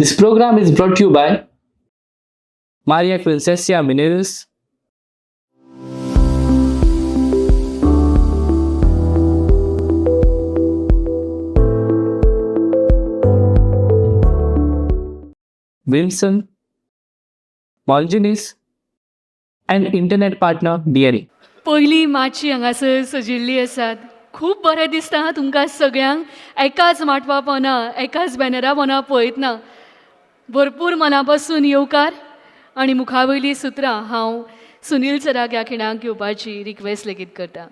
This program is brought to you by Maria Quincesia Mineros, Wilson, Molginis, and internet partner Dairy. पयली मातशी हांगासर सजिल्ली आसात खूब बरें दिसता तुमकां सगळ्यांक एकाच माटवा पोंदा एकाच बॅनरा पोंदा पळयतना भरपूर मना पासून येवकार आनी मुखा वयलीं सुत्रां हांव सुनील सराक ह्या खिणाक घेवपाची रिक्वेस्ट लेगीत करता.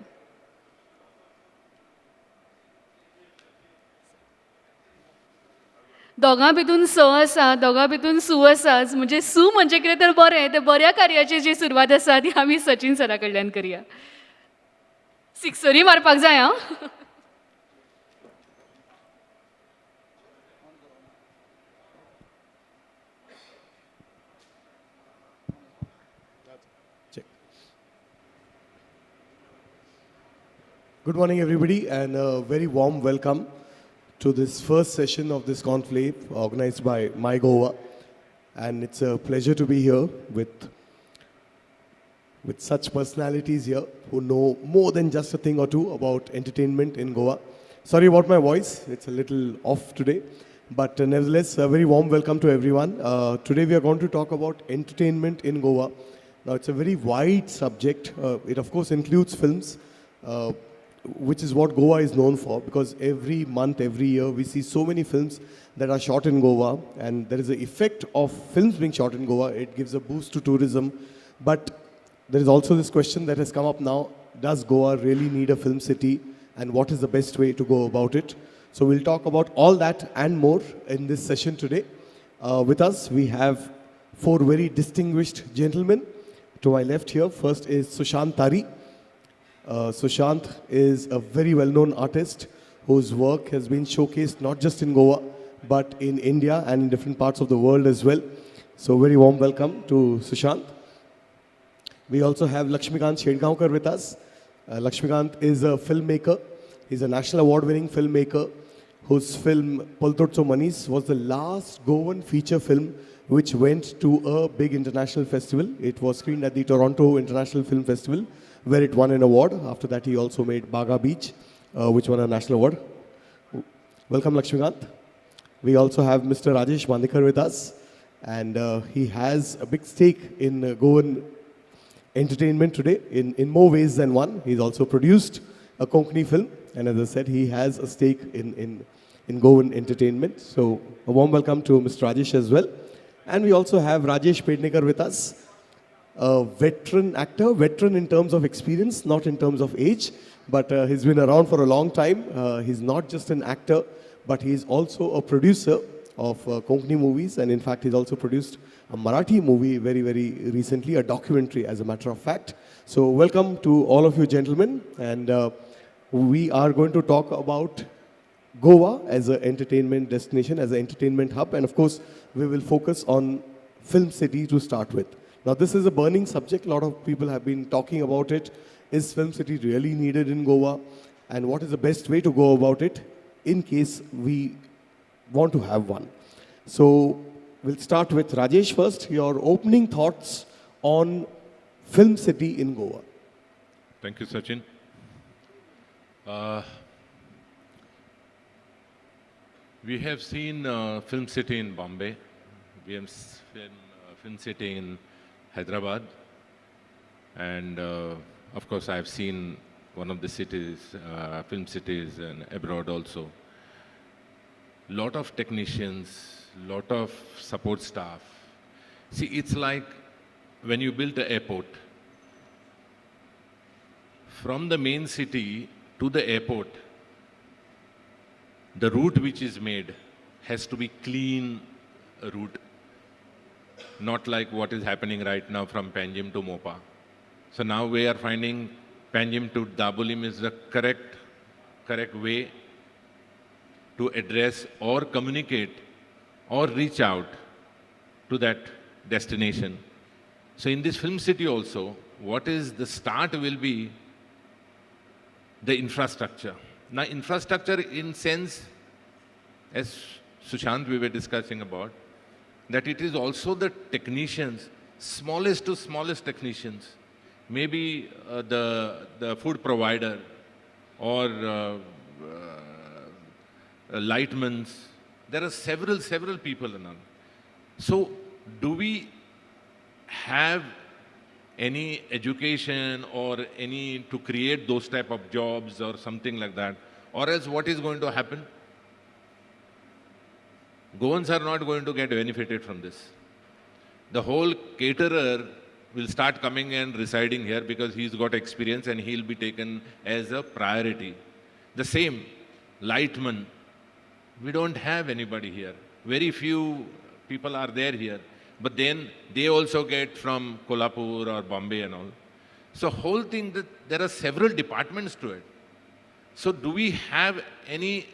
दोगां भितून स आसा दोगां भितून सू आसा म्हणजे सू म्हणजे कितें तर बरें ते बऱ्या कार्याची जी सुरवात आसा ती आमी सचिन सरा कडल्यान करया. सिक्सरी मारपाक जाय हां. Good morning, everybody, and a very warm welcome to this first session of this conclave organized by My Goa. And it's a pleasure to be here with such personalities here who know more than just a thing or two about entertainment in Goa. Sorry about my voice, it's a little off today. But nevertheless, a very warm welcome to everyone. Today we are going to talk about entertainment in Goa. Now, it's a very wide subject. It, of course, includes films. Which is what Goa is known for, because every month, every year, we see so many films that are shot in Goa, and there is an effect of films being shot in Goa. It gives a boost to tourism. But there is also this question that has come up now: does Goa really need a film city, and what is the best way to go about it? So we'll talk about all that and more in this session today. With us, we have four very distinguished gentlemen. To my left here, first is Sushant Tari. Sushant is a very well-known artist whose work has been showcased not just in Goa, but in India and in different parts of the world as well. So very warm welcome to Sushant. We also have Lakshmikant Shedgaonkar with us. Lakshmikant is a filmmaker. He's a national award-winning filmmaker whose film Paltotso Manis was the last Goan feature film which went to a big international festival. It was screened at the Toronto International Film Festival, where it won an award. After that, he also made Baga Beach, which won a national award. Welcome, Lakshmikant. We also have Mr. Rajesh Mandikar with us, and he has a big stake in Goan entertainment today in more ways than one. He's also produced a Konkani film, and as I said, he has a stake in Goan entertainment. So a warm welcome to Mr. Rajesh as well. And we also have Rajesh Pednekar with us, a veteran actor, veteran in terms of experience, not in terms of age, but he's been around for a long time. He's not just an actor, but he's also a producer of Konkani movies, and in fact, he's also produced a Marathi movie very, very recently, a documentary, as a matter of fact. So welcome to all of you gentlemen, and we are going to talk about Goa as an entertainment destination, as an entertainment hub, and of course, we will focus on Film City to start with. Now, this is a burning subject. A lot of people have been talking about it. Is Film City really needed in Goa? And what is the best way to go about it in case we want to have one? So, we'll start with Rajesh first. Your opening thoughts on Film City in Goa. Thank you, Sachin. We have seen Film City in Bombay. We have seen Film City in Hyderabad. And of course, I've seen one of the cities, film cities and abroad also. Lot of technicians, lot of support staff. See, it's like when you build an airport. From the main city to the airport, the route which is made has to be clean route, not like what is happening right now from Panjim to Mopa. So now we are finding Panjim to Dabolim is the correct way to address or communicate or reach out to that destination. So in this film city also, what is the start will be the infrastructure. Now, infrastructure in sense, as Sushant we were discussing about, that it is also the technicians, smallest to smallest technicians, maybe the food provider or lightmen. There are several people and all. So, do we have any education or any to create those type of jobs or something like that? Or else what is going to happen? Goans are not going to get benefited from this. The whole caterer will start coming and residing here because he's got experience and he'll be taken as a priority. The same, lightman, we don't have anybody here. Very few people are there here. But then they also get from Kolhapur or Bombay and all. So whole thing, that there are several departments to it. So do we have any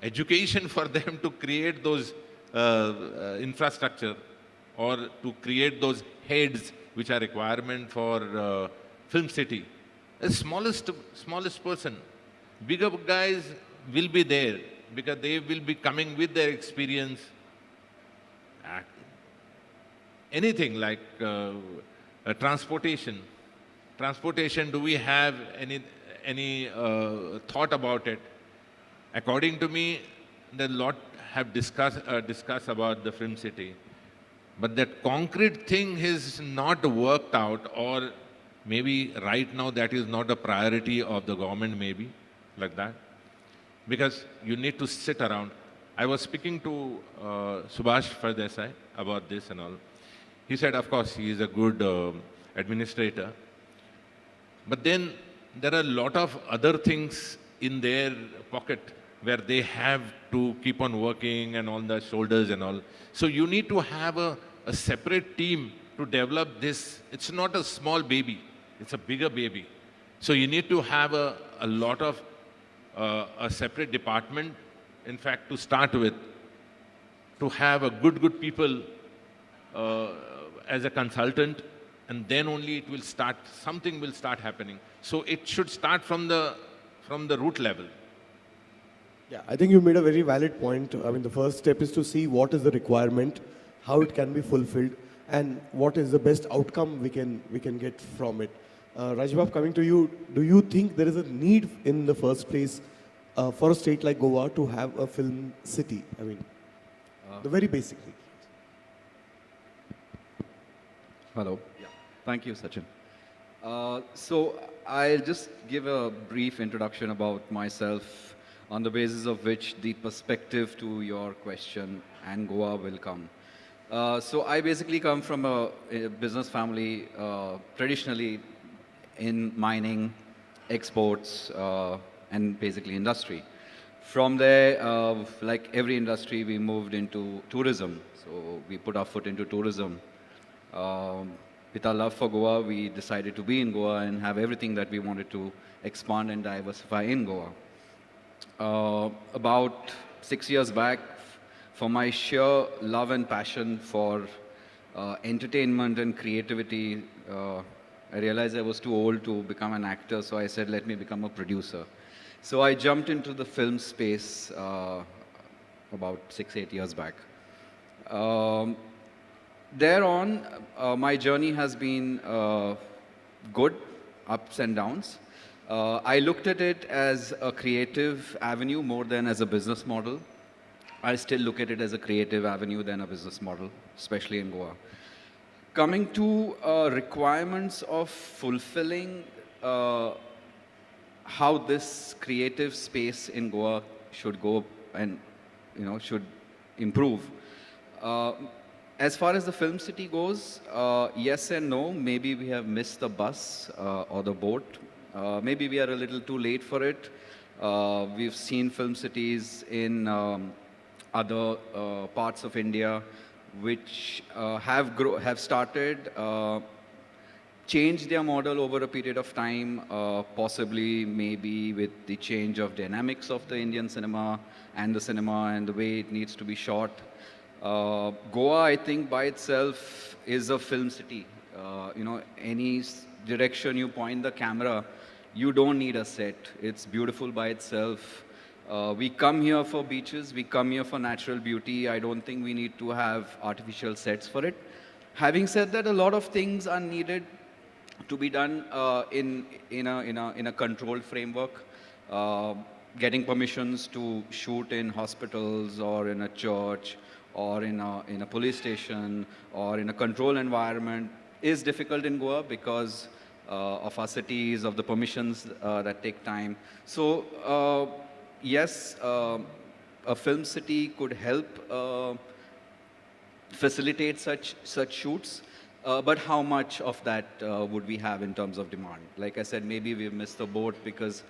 education for them to create those infrastructure or to create those heads which are requirement for film city? The smallest person. Bigger guys will be there because they will be coming with their experience. Anything like transportation. Transportation, do we have any thought about it? According to me, the lot have discussed about the film city, but that concrete thing is not worked out, or maybe right now that is not a priority of the government, maybe like that, because you need to sit around. I was speaking to Subhash Fardesai about this and all. He said, of course, he is a good administrator, but then there are a lot of other things in their pocket where they have to keep on working and on the shoulders and all. So you need to have a separate team to develop this. It's not a small baby, it's a bigger baby. So you need to have a lot of a separate department, in fact, to start with, to have a good people as a consultant, and then only it will start, something will start happening. So it should start from the root level. Yeah, I think you made a very valid point. I mean, the first step is to see what is the requirement, how it can be fulfilled, and what is the best outcome we can get from it. Rajbab, coming to you, do you think there is a need in the first place for a state like Goa to have a film city? I mean, the very basic thing. Hello. Yeah. Thank you, Sachin. So I'll just give a brief introduction about myself, on the basis of which the perspective to your question and Goa will come. So I basically come from a business family, traditionally in mining, exports, and basically industry. From there, like every industry, we moved into tourism. So we put our foot into tourism. With our love for Goa, we decided to be in Goa and have everything that we wanted to expand and diversify in Goa. About 6 years back, for my sheer love and passion for entertainment and creativity, I realized I was too old to become an actor, so I said, let me become a producer. So I jumped into the film space about 6-8 years back. Thereon, my journey has been good, ups and downs. I looked at it as a creative avenue more than as a business model. I still look at it as a creative avenue than a business model, especially in Goa. Coming to requirements of fulfilling how this creative space in Goa should go and should improve. As far as the film city goes, yes and no. Maybe we have missed the bus or the boat. Maybe we are a little too late for it. We've seen film cities in other parts of India which have started, changed their model over a period of time, possibly maybe with the change of dynamics of the Indian cinema and the way it needs to be shot. Goa, I think, by itself is a film city. Any direction you point the camera, you don't need a set. It's beautiful by itself. We come here for beaches, we come here for natural beauty. I don't think we need to have artificial sets for it. Having said that, a lot of things are needed to be done in a controlled framework. Getting permissions to shoot in hospitals or in a church or in a police station or in a controlled environment is difficult in Goa because of our cities, of the permissions that take time. So yes, a film city could help facilitate such shoots. But how much of that would we have in terms of demand? Like I said, maybe we've missed the boat because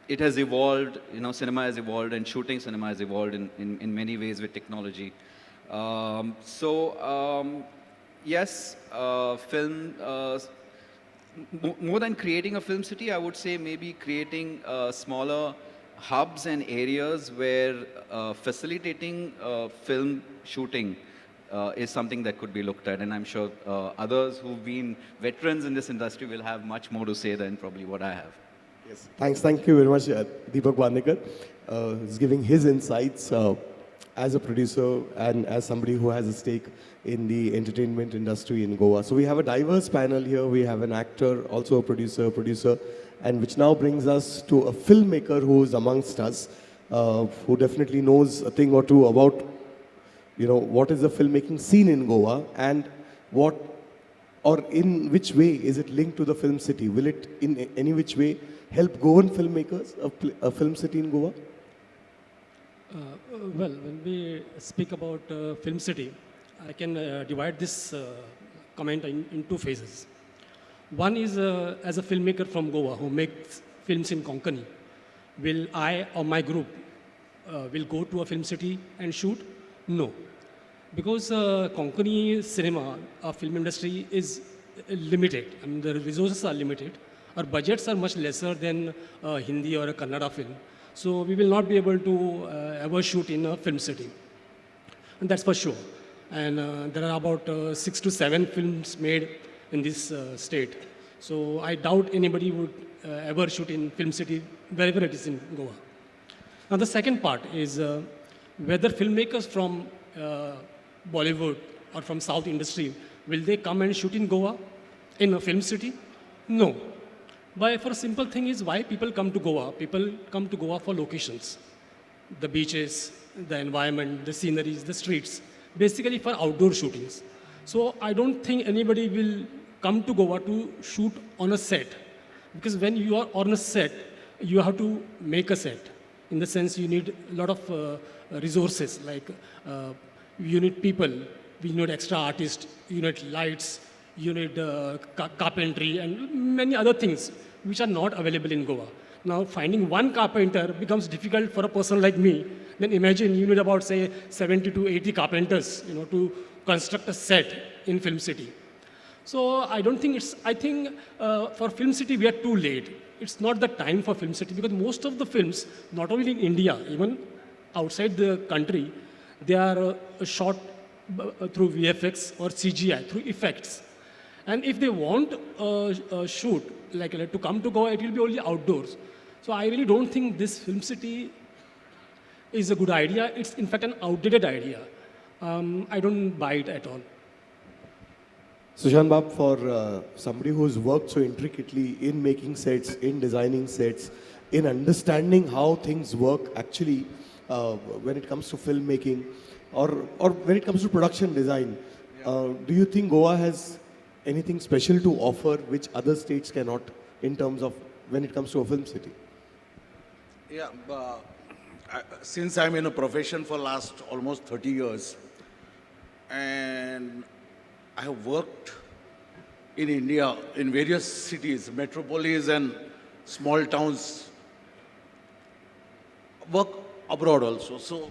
it has evolved, cinema has evolved and shooting cinema has evolved in many ways with technology. Yes, film, more than creating a film city, I would say maybe creating smaller hubs and areas where facilitating film shooting is something that could be looked at. And I'm sure others who've been veterans in this industry will have much more to say than probably what I have. Yes. Thank you very much, Deepak Bandekar. He's giving his insights as a producer and as somebody who has a stake in the entertainment industry in Goa. So we have a diverse panel here. We have an actor, also a producer, and which now brings us to a filmmaker who is amongst us, who definitely knows a thing or two about, what is the filmmaking scene in Goa and what, or in which way is it linked to the film city? Will it in any which way help Goan filmmakers, a film city in Goa? Well, when we speak about film city, I can divide this comment in two phases. One is as a filmmaker from Goa who makes films in Konkani, will I or my group will go to a film city and shoot? No. Because Konkani cinema, our film industry is limited. I mean, the resources are limited. Our budgets are much lesser than Hindi or a Kannada film. So we will not be able to ever shoot in a film city. And that's for sure. And there are about 6 to 7 films made in this state. So I doubt anybody would ever shoot in film city wherever it is in Goa. Now the second part is whether filmmakers from Bollywood or from South industry, will they come and shoot in Goa, in a film city? No. Why? For a simple thing is why people come to Goa. People come to Goa for locations. The beaches, the environment, the sceneries, the streets, basically for outdoor shootings. So I don't think anybody will come to Goa to shoot on a set. Because when you are on a set, you have to make a set. In the sense you need a lot of resources, like you need people, you need extra artists, you need lights, you need carpentry and many other things which are not available in Goa. Now finding one carpenter becomes difficult for a person like me. Then imagine you need about say 70 to 80 carpenters, to construct a set in film city. So I don't think I think for film city we are too late. It's not the time for film city because most of the films, not only in India, even outside the country, they are shot through VFX or CGI, through effects. And if they want shoot, like to come to Goa, it will be only outdoors. So I really don't think this film city is a good idea. It's in fact an outdated idea. I don't buy it at all. Sushant Bab, for somebody who's worked so intricately in making sets, in designing sets, in understanding how things work actually when it comes to filmmaking or when it comes to production design, do you think Goa has anything special to offer which other states cannot in terms of when it comes to a film city? Yeah, since I'm in a profession for last almost 30 years, and I have worked in India in various cities, metropolis and small towns, work abroad also. So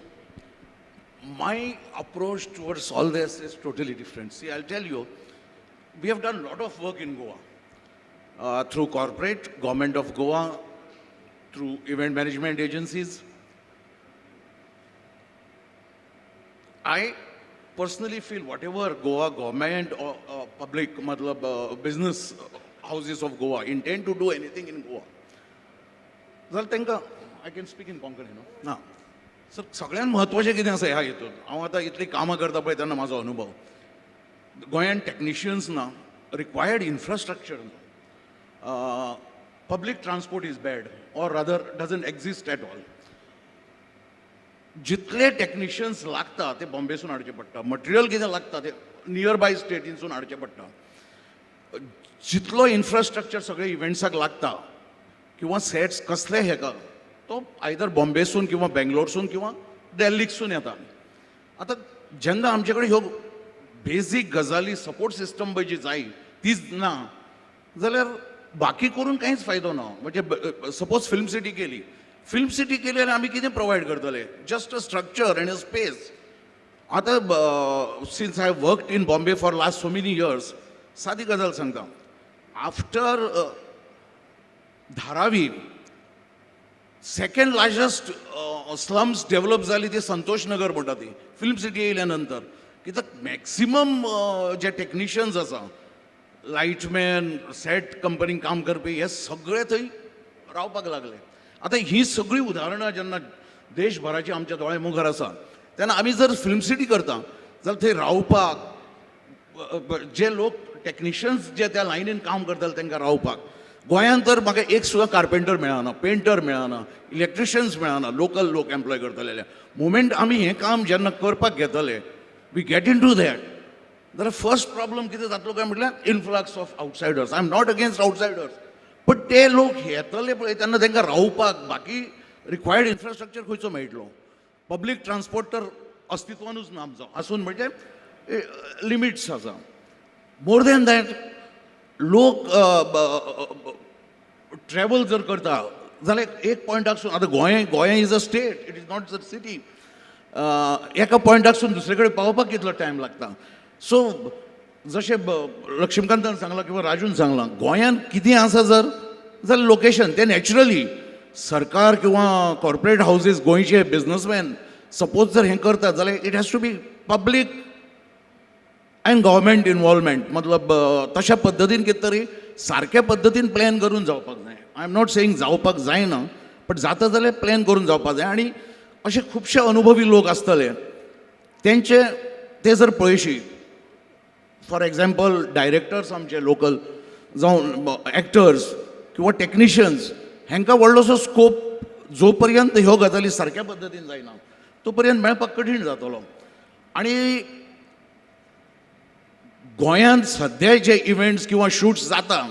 my approach towards all this is totally different. See, I'll tell you, we have done a lot of work in Goa through corporate, government of Goa, through event management agencies. I personally feel whatever Goa government or public business houses of Goa intend to do anything in Goa, जर तांकां I can speak in Konkani न्हू ना sir सगळ्यात म्हत्वाचें कितें आसा ह्या हितून हांव आतां इतलीं कामां करता पळय तेन्ना म्हाजो अनुभव गोंयान टेक्निशियन्स ना रिक्वायर्ड इन्फ्रास्ट्रक्चर ना public transport is bad or rather doesn't exist at all जितले टेक्निशियन्स लागता ते बॉम्बेसून हाडचे पडटा मटेरियल कितें लागता ते नियर बाय स्टेटीनसून हाडचें पडटा जितलो इन्फ्रास्ट्रक्चर सगळे इव्हेंट्साक लागता किंवा सेट्स कसले हेका तो आयदर बॉम्बेसून किंवा बेंगलोरसून किंवा दिल्लीसून येता आतां जेन्ना आमचे कडेन ह्यो बेजीक गजाली सपोर्ट सिस्टम पळय जी जाय तीच ना जाल्यार बाकी करून कांयच फायदो ना म्हणजे सपोज फिल्म सिटी केली जाल्यार आमी कितें प्रोवायड करतले just a structure and a space आतां since I worked in Bombay for last so many years सादी गजाल सांगता after Dharavi second largest slums develop जाली ती संतोष नगर म्हणटा ती फिल्म सिटी येयल्या नंतर कित्याक मॅक्सिमम जे टेक्निशियन्स आसा लायटमॅन सेट कंपनीक काम करपी हे सगळे थंय रावपाक लागले आतां ही सगळीं उदाहरणां जेन्ना देशभराची आमच्या दोळे मुखार आसा तेन्ना आमी जर फिल्म सिटी करता जाल्यार थंय रावपाक जे लोक टेक्निशियन्स जे त्या लायनीन काम करताले तांकां रावपाक गोंयांत तर म्हाका एक सुद्दां कार्पेंटर मेळना पेंटर मेळना इलेक्ट्रिशियन्स मेळना लोकल लोक एम्प्लॉय करतले मुमेंट आमी हें काम जेन्ना करपाक घेतले we get into that जाल्यार फर्स्ट प्रॉब्लम कितें जातलो काय म्हटल्यार influx of outsiders I am not against outsiders but ते लोक येतले पळय तेन्ना तांकां रावपाक बाकी रिक्वायर्ड इन्फ्रास्ट्रक्चर खंयचो मेळटलो पब्लीक ट्रान्सपोर्ट तर अस्तित्वानूच ना आमचो आसून म्हणजे लिमिट्स आसा मोर दॅन दॅट लोक ट्रॅवल जर करता जाल्यार एक पॉयंटाकसून आतां Goa is a state it is not a city एका पॉयंटाकसून दुसरे कडेन पावपाक कितलो टायम लागता सो जशें लक्ष्मीकांतान सांगलां किंवा राजून सांगलां गोंयांत कितें आसा जर जाल्यार लोकेशन तें नॅचरली सरकार किंवा कॉर्पोरेट हावजीस गोंयचे बिझनसमॅन सपोज जर हें करतात जाल्यार it has to be public and government involvement मतलब तशा पद्दतीन कितें तरी सारक्या पद्दतीन प्लॅन करून जावपाक जाय आय एम नॉट सेयींग जावपाक जायना बट जाता जाल्यार प्लॅन करून जावपाक जाय आनी अशे खुबशे अनुभवी लोक आसतले तेंचे ते जर पळयशी फॉर एग्जाम्पल डायरेक्टर्स आमचे लोकल जावं एक्टर्स किंवा टेक्निशियन्स हांकां व्हडलोसो स्कोप जो पर्यंत ह्यो गजाली सारक्या पद्दतीन जायना तो पर्यंत मेळपाक कठीण जातलो आनी गोंयांत सद्या जे इव्हेंट्स किंवा शूट्स जाता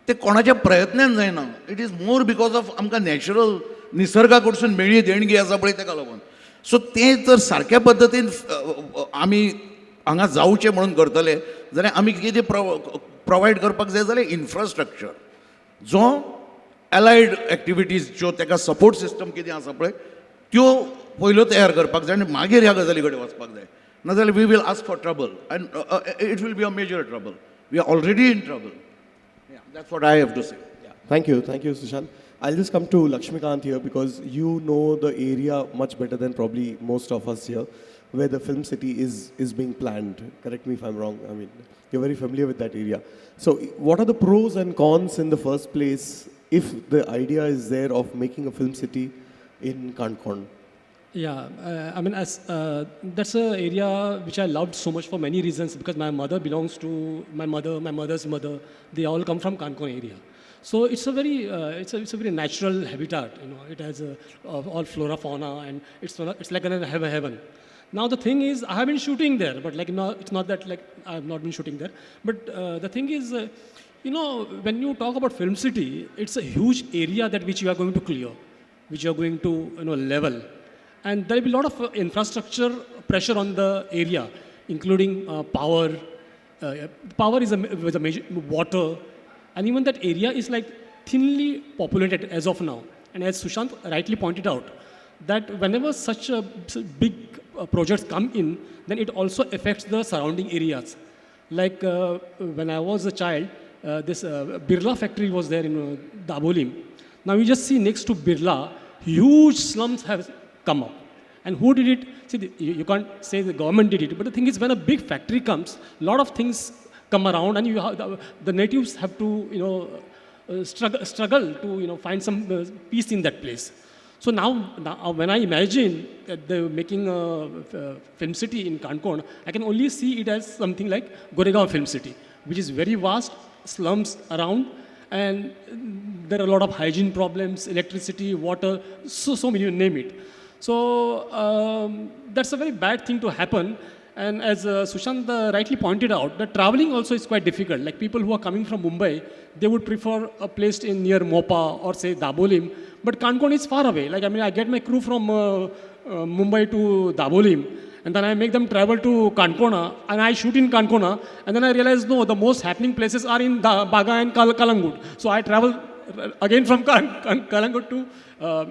ते कोणाच्या प्रयत्नान जायना it is more because of आमकां नॅचरल निसर्गा कडसून मेळ्ळी देणगी आसा पळय ताका लागून सो तें जर सारक्या पद्दतीन आमी हांगा जावचें म्हणून करतले जाल्यार आमी कितें प्रोवायड करपाक जाय जाल्यार इन्फ्रास्ट्रक्चर जो एलायड एक्टिविटीज ज्यो ताका सपोर्ट सिस्टम कितें आसा पळय त्यो पयल्यो तयार करपाक जाय आनी मागीर ह्या गजाली कडेन वचपाक जाय नाजाल्यार we will ask for trouble and it will be a major trouble we are already in trouble that's what I have to say Thank you, Sushant. I'll just come to Lakshmikant here because you know the area much better than probably most of us here, where the film city is being planned. Correct me if I'm wrong. I mean, you're very familiar with that area. So, what are the pros and cons in the first place if the idea is there of making a film city in Conclave? Yeah, I mean, that's an area which I loved so much for many reasons because my mother belongs to my mother's mother. They all come from Conclave area. So it's a very it's a very natural habitat. You know, it has all flora, fauna, and it's like a heaven. Now the thing is, I have been shooting there, but like no, it's not that like I have not been shooting there. But the thing is, you know, when you talk about film city, it's a huge area that which you are going to clear, which you are going to level, and there will be a lot of infrastructure pressure on the area, including power. Power is a major water. And even that area is like thinly populated as of now. And as Sushant rightly pointed out, that whenever such big projects come in, then it also affects the surrounding areas. Like when I was a child, this Birla factory was there in Dabolim. Now you just see next to Birla, huge slums have come up. And who did it? See, you can't say the government did it, but the thing is when a big factory comes, a lot of things come around and you have, the natives have to struggle to find some peace in that place. So now when I imagine that they're making a film city in Concone, I can only see it as something like Goregaon Film City, which is very vast, slums around, and there are a lot of hygiene problems, electricity, water, so many, you name it. So that's a very bad thing to happen. And as Sushant rightly pointed out, the traveling also is quite difficult. Like people who are coming from Mumbai, they would prefer a place in near Mopa or say Dabolim. But Concone is far away. Like, I mean, I get my crew from Mumbai to Dabolim, and then I make them travel to Kankona, and I shoot in Kankona, and then I realize, no, the most happening places are in Baga and Kalangut. So I travel again from Kalangut to,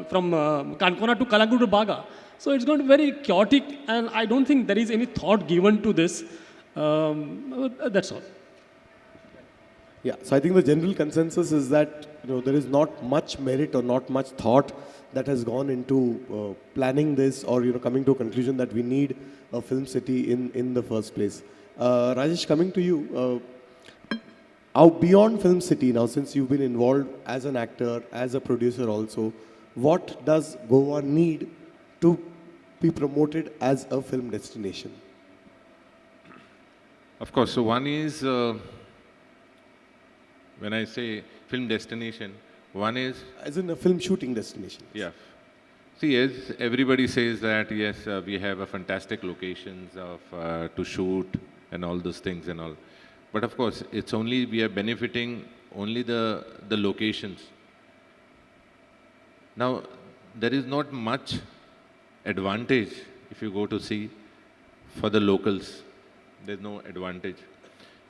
from Kankona to Kalangut to Baga. So it's going to be very chaotic, and I don't think there is any thought given to this. That's all. Yeah, so I think the general consensus is that there is not much merit or not much thought that has gone into planning this or coming to a conclusion that we need a film city in the first place. Rajesh, coming to you, out beyond film city now, since you've been involved as an actor, as a producer also, what does Goa need to be promoted as a film destination? Of course, so one is, when I say film destination, one is... As in a film shooting destination. Yeah. See, as everybody says that, yes, we have a fantastic locations of to shoot and all those things and all. But of course, it's only, we are benefiting only the locations. Now, there is not much advantage if you go to see for the locals. There's no advantage.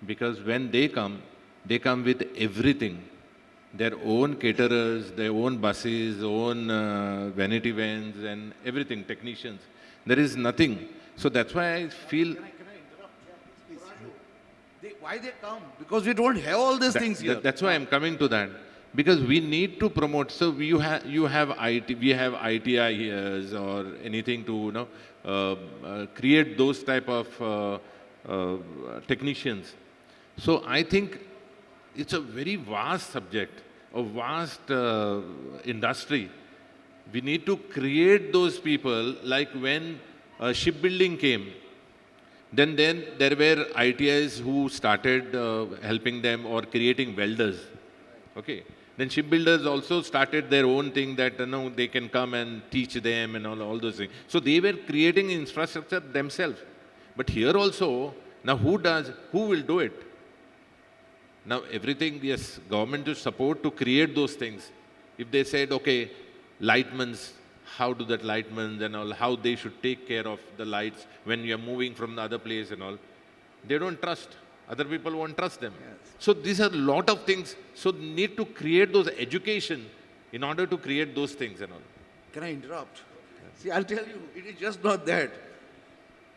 Because when they come with everything. Their own caterers, their own buses, own vanity vans and everything, technicians. There is nothing. So that's why I feel... Can I interrupt? Please? Why they come? Because we don't have all these things here. That's why I'm coming to that. Because we need to promote. So you have IT, we have ITI here or anything to create those type of technicians. So I think it's a very vast subject, a vast industry. We need to create those people, like when shipbuilding came, then there were ITIs who started helping them or creating welders. Okay. Then shipbuilders also started their own thing that they can come and teach them and all those things. So they were creating infrastructure themselves. But here also, now who will do it? Now everything, yes, government to support to create those things. If they said, okay, lightmans, how do that lightmans and all, how they should take care of the lights when you are moving from the other place and all, they don't trust. Other people won't trust them. Yes. So these are a lot of things. So need to create those education in order to create those things and all. Can I interrupt? Yes. See, I'll tell you, it is just not that.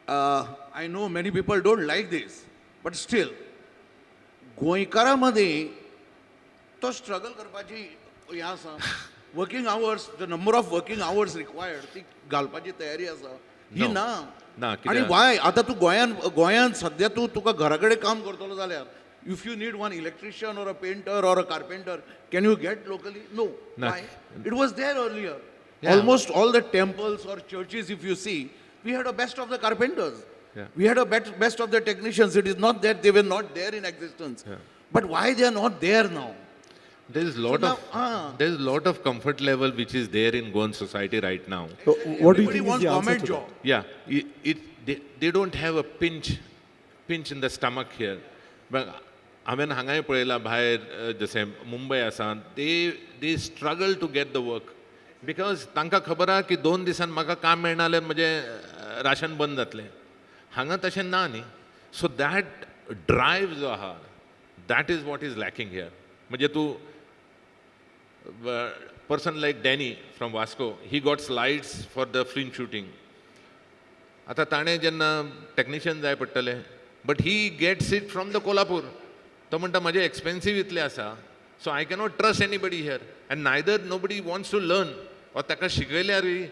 I know many people don't like this, but still, गोंयकारामध्ये तो struggle करपाची हें आसा working hours the number of working hours required ती घालपाची तयारी आसा ही ना आनी वाय आतां तूं गोंयांत सद्या तुका घरा कडेन काम करतलो जाल्यार if you need one electrician or a painter or a carpenter can you get locally no why it was there earlier almost all the temples or churches if you see we had a best of the carpenters. Yeah. We had a best of the technicians. It is not that they were not there in existence. Yeah. But why they are not there now? There is there's a lot of comfort level which is there in Goan society right now. So what do you think wants is the government answer to job? Yeah, they don't have a pinch in the stomach here. But हांवें हांगाय पळयलां भायर जशें मुंबय आसा they struggle to get the work because तांकां खबर आहा की 2 दिसान म्हाका काम मेळना जाल्यार म्हजें राशन बंद जातलें. हांगा तशें ना न्ही. सो दॅट ड्रायव्ह जो आहा that is what is lacking here. म्हणजे तूं person like Danny from Vasco he got slides for the film shooting. आतां ताणें जेन्ना टॅक्निशियन जाय पडटलें but he gets it from the Kolhapur. तो म्हणटा म्हजें एक्सपेन्सीव इतलें आसा so I cannot trust anybody here and neither nobody wants to learn or ताका शिकयल्यारूय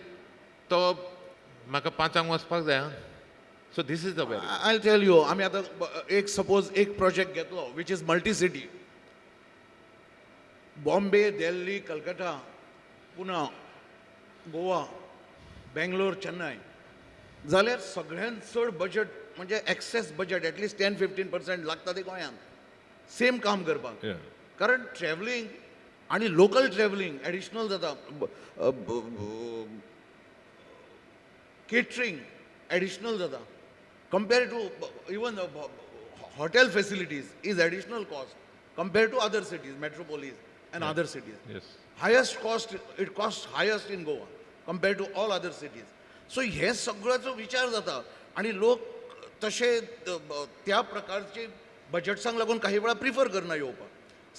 तो म्हाका 5 वचपाक जाय. So this is the way. I'll tell you, I mean, suppose एक project घेतलो, which is multi-city. Bombay, Delhi, Calcutta, Pune. Goa, Bangalore, Chennai जाल्यार सगळ्यांत चड बजेट म्हणजे एक्सेस बजेट एटलीस्ट 10-15% लागता ते गोंयांत सेम काम करपाक. Yeah. कारण ट्रॅव्हलिंग आणि लोकल ट्रॅव्हलिंग एडिशनल जाता. केटरिंग एडिशनल जाता. Compare to even hotel facilities is additional cost compared to other cities, metropolis and other cities. Yes. Highest cost, it costs highest in Goa compared to all other cities. So हे सगळ्याचो विचार जाता आणि लोक तसे त्या प्रकारचे बजेट्सांक लागून काही वेळा प्रिफर करना येवपाक.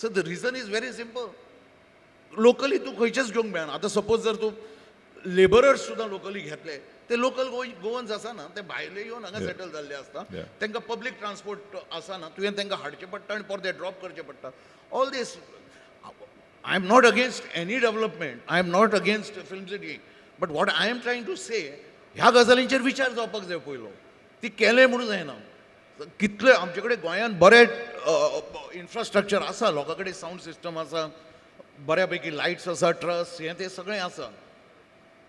So the region is very simple. Locally तूं खंयचेच घेवंक मेळना. आतां सपोज जर तूं लेबरर्स सुद्दां लोकली घेतले ते लोकल गोवन्स आसाना, ते भायले येवन हांगा सेटल जाल्ले आसता. Yeah. तांकां पब्लीक ट्रान्सपोर्ट आसाना, तुवें तांकां हाडचें पडटा आनी परते ड्रॉप करचें पडटा. All this I am not against any development, I am not against film city, but what I am trying to say ह्या गजालींचेर विचार जावपाक जाय पयलो. ती केलें म्हणून जायना. कितले आमचे कडेन गोंयांत बरें इन्फ्रास्ट्रक्चर आसा, लोकां कडेन सावंड सिस्टम आसा, बऱ्यापैकी लायट्स आसा, ट्रस हें तें सगळें आसा,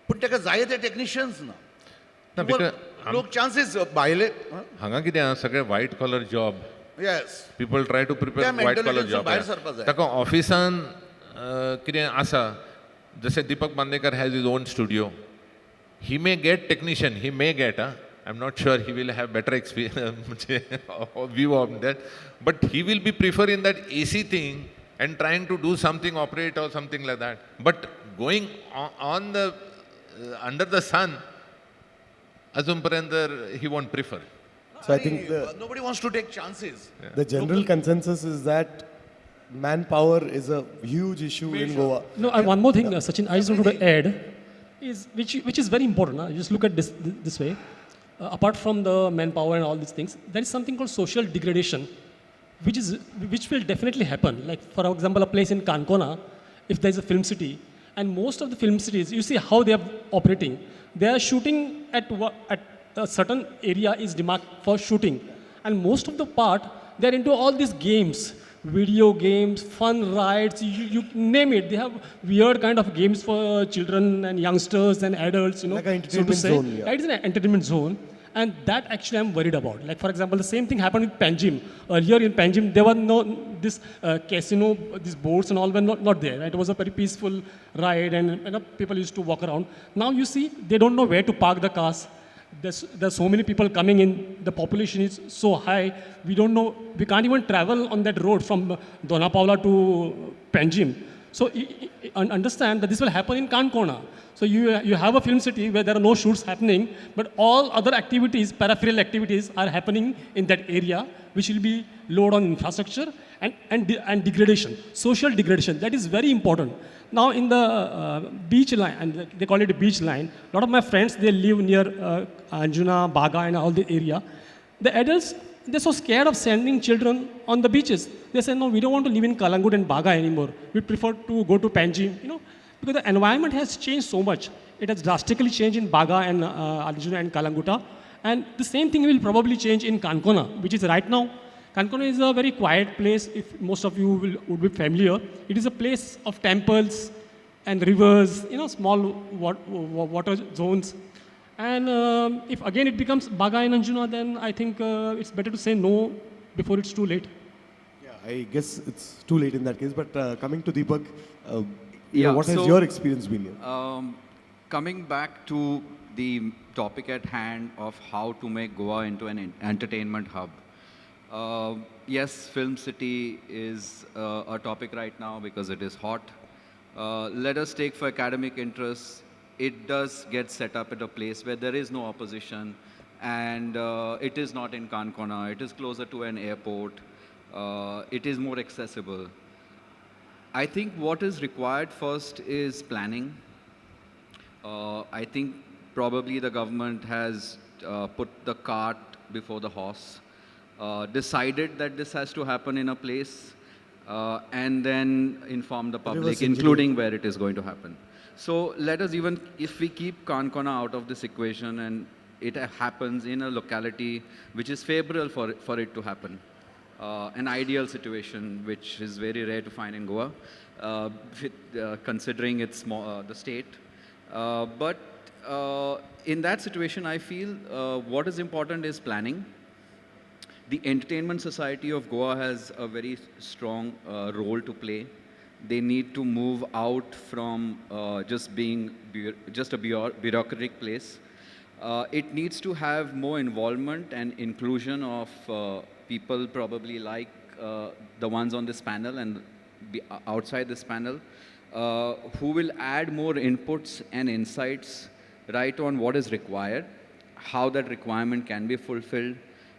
पूण ताका जाय ते टेक्निशियन्स ना. ना, because लोक चान्सीस भायले हांगा कितें आहा सगळे white collar job. Yes people try to prepare त्या व्हायट कलर mentality जॉब. भायर सरपाक जाय. ताका ऑफिसान कितें आसा, जशें Deepak Bandekar has his own studio, he may get technician, he may get I am not sure he will have better experience म्हणजे view of that, but he will be prefer in that AC thing and trying to do something, operate or something like that. But going on the under the sun, azumparandar he won't prefer. So I think nobody wants to take chances. the general consensus is that manpower is a huge issue in Goa. No, one more thing, Sachin, I just wanted to add, is which is very important. You just look at this way. Apart from the manpower and all these things, there is something called social degradation, which will definitely happen. Like for example, a place in Kankona, if there is a film city, and most of the film cities, you see how they are operating. They are shooting at a certain area is demarked for shooting, and most of the part they are into all these games, video games, fun rides, you name it. They have weird kind of games for children and youngsters and adults, Like an entertainment zone, yeah. It is an entertainment zone, and that actually I'm worried about. Like for example, the same thing happened with Panjim. Earlier in Panjim, there were no this casino, these boats and all were not there. Right? It was a very peaceful ride, and people used to walk around. Now you see, they don't know where to park the cars. There's so many people coming in. The population is so high. We don't know. We can't even travel on that road from Dona Paula to Panjim. So understand that this will happen in Kankona. So you have a film city where there are no shoots happening, but all other activities, peripheral activities, are happening in that area, which will be load on infrastructure and degradation, social degradation. That is very important. Now in the beach line, and they call it a beach line. A lot of my friends, they live near Anjuna, Baga, and all the area. The adults, they're so scared of sending children on the beaches. They say, no, we don't want to live in Kalangut and Baga anymore. We prefer to go to Panjim, because the environment has changed so much. It has drastically changed in Baga and Arjuna and Kalanguta. And the same thing will probably change in Kankona, which is right now. Kankona is a very quiet place, if most of you would be familiar. It is a place of temples and rivers, small water zones. And if again it becomes Baga and Anjuna, then I think it's better to say no before it's too late. Yeah, I guess it's too late in that case. But coming to Deepak, what has so, your experience been here? Coming back to the topic at hand of how to make Goa into an entertainment hub. Yes, Film City is a topic right now because it is hot. Let us take for academic interests. It does get set up at a place where there is no opposition, and it is not in Kankona. It is closer to an airport. It is more accessible. I think what is required first is planning. I think probably the government has put the cart before the horse, decided that this has to happen in a place, and then inform the public, including where it is going to happen. So let us, even if we keep Kankona out of this equation and it happens in a locality which is favorable for it to happen, an ideal situation which is very rare to find in Goa, considering it's the state, But in that situation, I feel what is important is planning. The Entertainment Society of Goa has a very strong role to play. They need to move out from just being just a bureaucratic place. It needs to have more involvement and inclusion of people probably like the ones on this panel and outside this panel, who will add more inputs and insights right on what is required, how that requirement can be fulfilled,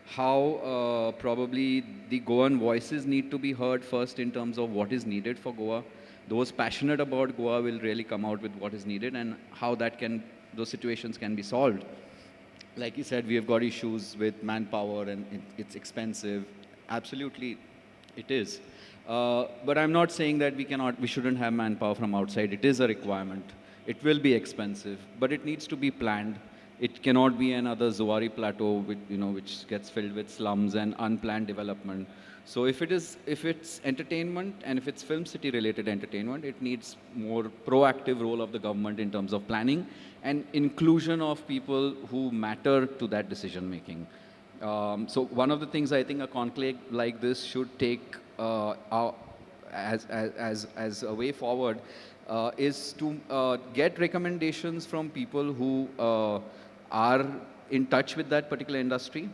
how probably the Goan voices need to be heard first in terms of what is needed for Goa. Those passionate about Goa will really come out with what is needed and how those situations can be solved. Like you said, we have got issues with manpower and it's expensive. Absolutely, it is. But I'm not saying that we shouldn't have manpower from outside. It is a requirement. It will be expensive, but it needs to be planned. It cannot be another Zuari plateau, which gets filled with slums and unplanned development. So if it's entertainment and if it's film city related entertainment, it needs more proactive role of the government in terms of planning and inclusion of people who matter to that decision making. So one of the things I think a conclave like this should take as a way forward is to get recommendations from people who are in touch with that particular industry,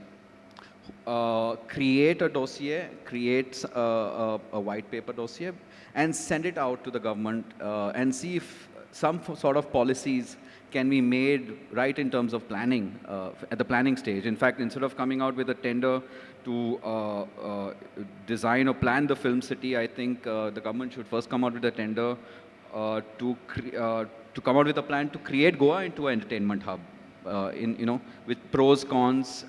create a dossier, create a white paper dossier, and send it out to the government and see if some sort of policies can be made right in terms of planning at the planning stage. In fact, instead of coming out with a tender to design or plan the film city, I think the government should first come out with a tender to come out with a plan to create Goa into an entertainment hub. With pros, cons,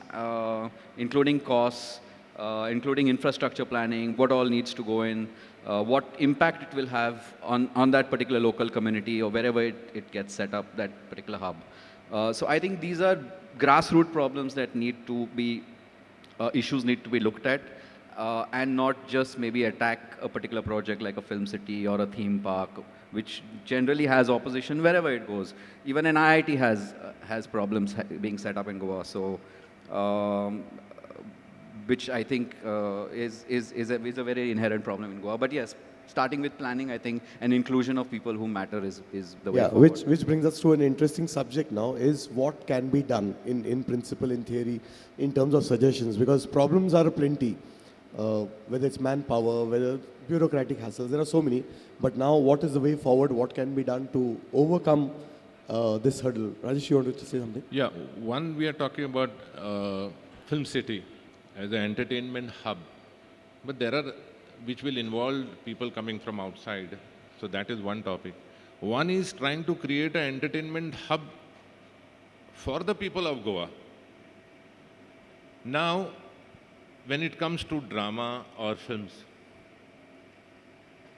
including costs, including infrastructure planning, what all needs to go in, what impact it will have on that particular local community or wherever it gets set up, that particular hub. So I think these are grassroots problems that need to be, issues need to be looked at, and not just maybe attack a particular project like a film city or a theme park, which generally has opposition wherever it goes. Even an IIT has problems being set up in Goa. So, which I think is a very inherent problem in Goa. But yes, starting with planning, I think, and inclusion of people who matter is the way forward. Which brings us to an interesting subject now, is what can be done in principle, in theory, in terms of suggestions, because problems are plenty. Whether it's manpower, whether bureaucratic hassles, there are so many. But now, what is the way forward? What can be done to overcome this hurdle? Rajesh, you want to say something? Yeah, one, we are talking about Film City as an entertainment hub. But there are, which will involve people coming from outside. So that is one topic. One is trying to create an entertainment hub for the people of Goa. Now, when it comes to drama or films,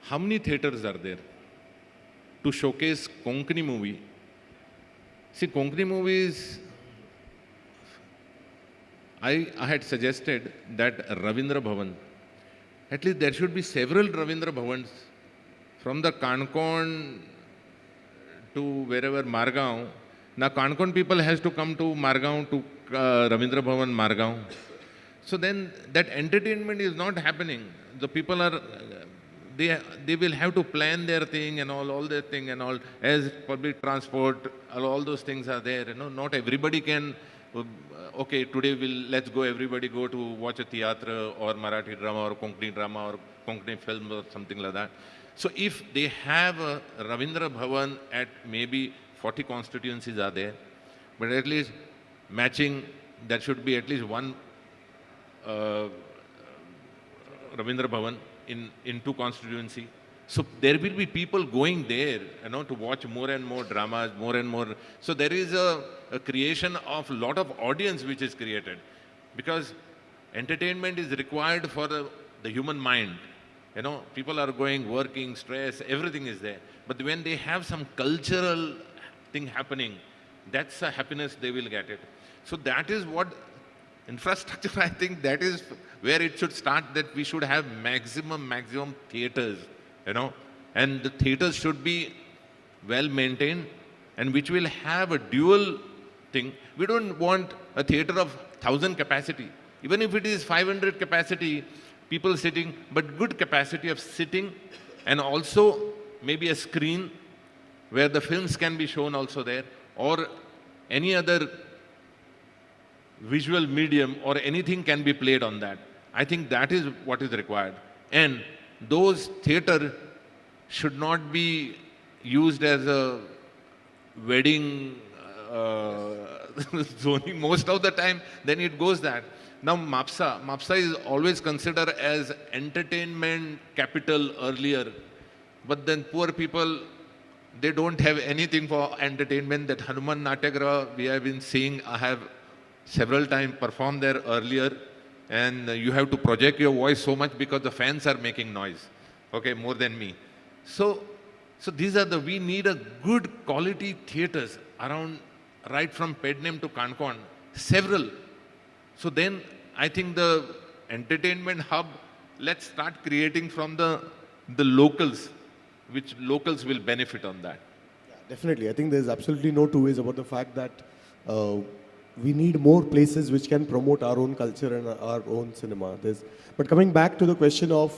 how many theaters are there to showcase Konkani movie? See, Konkani movies, I had suggested that Ravindra Bhavan, at least there should be several Ravindra Bhavans from the Kankon to wherever Margaon. Now Kankon people has to come to Margaon to Ravindra Bhavan Margaon. So then that entertainment is not happening. The people are, they will have to plan their thing and all their thing and all, as public transport, all those things are there. Not everybody can, okay, today let's go, everybody go to watch a theatre or Marathi drama or Konkani film or something like that. So if they have a Ravindra Bhavan at maybe 40 constituencies are there, but at least matching, there should be at least one Ravindra Bhavan in two constituency. So there will be people going there, to watch more and more dramas, more and more. So there is a creation of a lot of audience which is created, because entertainment is required for the human mind. People are going, working, stress, everything is there. But when they have some cultural thing happening, that's a happiness they will get it. So that is what infrastructure, I think that is where it should start, that we should have maximum theaters, and the theaters should be well maintained, and which will have a dual thing. We don't want a theater of 1,000 capacity. Even if it is 500 capacity, people sitting, but good capacity of sitting, and also maybe a screen where the films can be shown also there, or any other visual medium or anything can be played on that. I think that is what is required. And those theater should not be used as a wedding zoning most of the time, then it goes that. Now MAPSA is always considered as entertainment capital earlier, but then poor people, they don't have anything for entertainment. That Hanuman Natyagraha we have been seeing, I have several times performed there earlier, and you have to project your voice so much because the fans are making noise, okay, more than me. So these are we need a good quality theaters around, right from Pednem to Kankan, several. So then I think the entertainment hub, let's start creating from the locals, which locals will benefit on that. Yeah, definitely. I think there's absolutely no two ways about the fact that we need more places which can promote our own culture and our own cinema. But coming back to the question of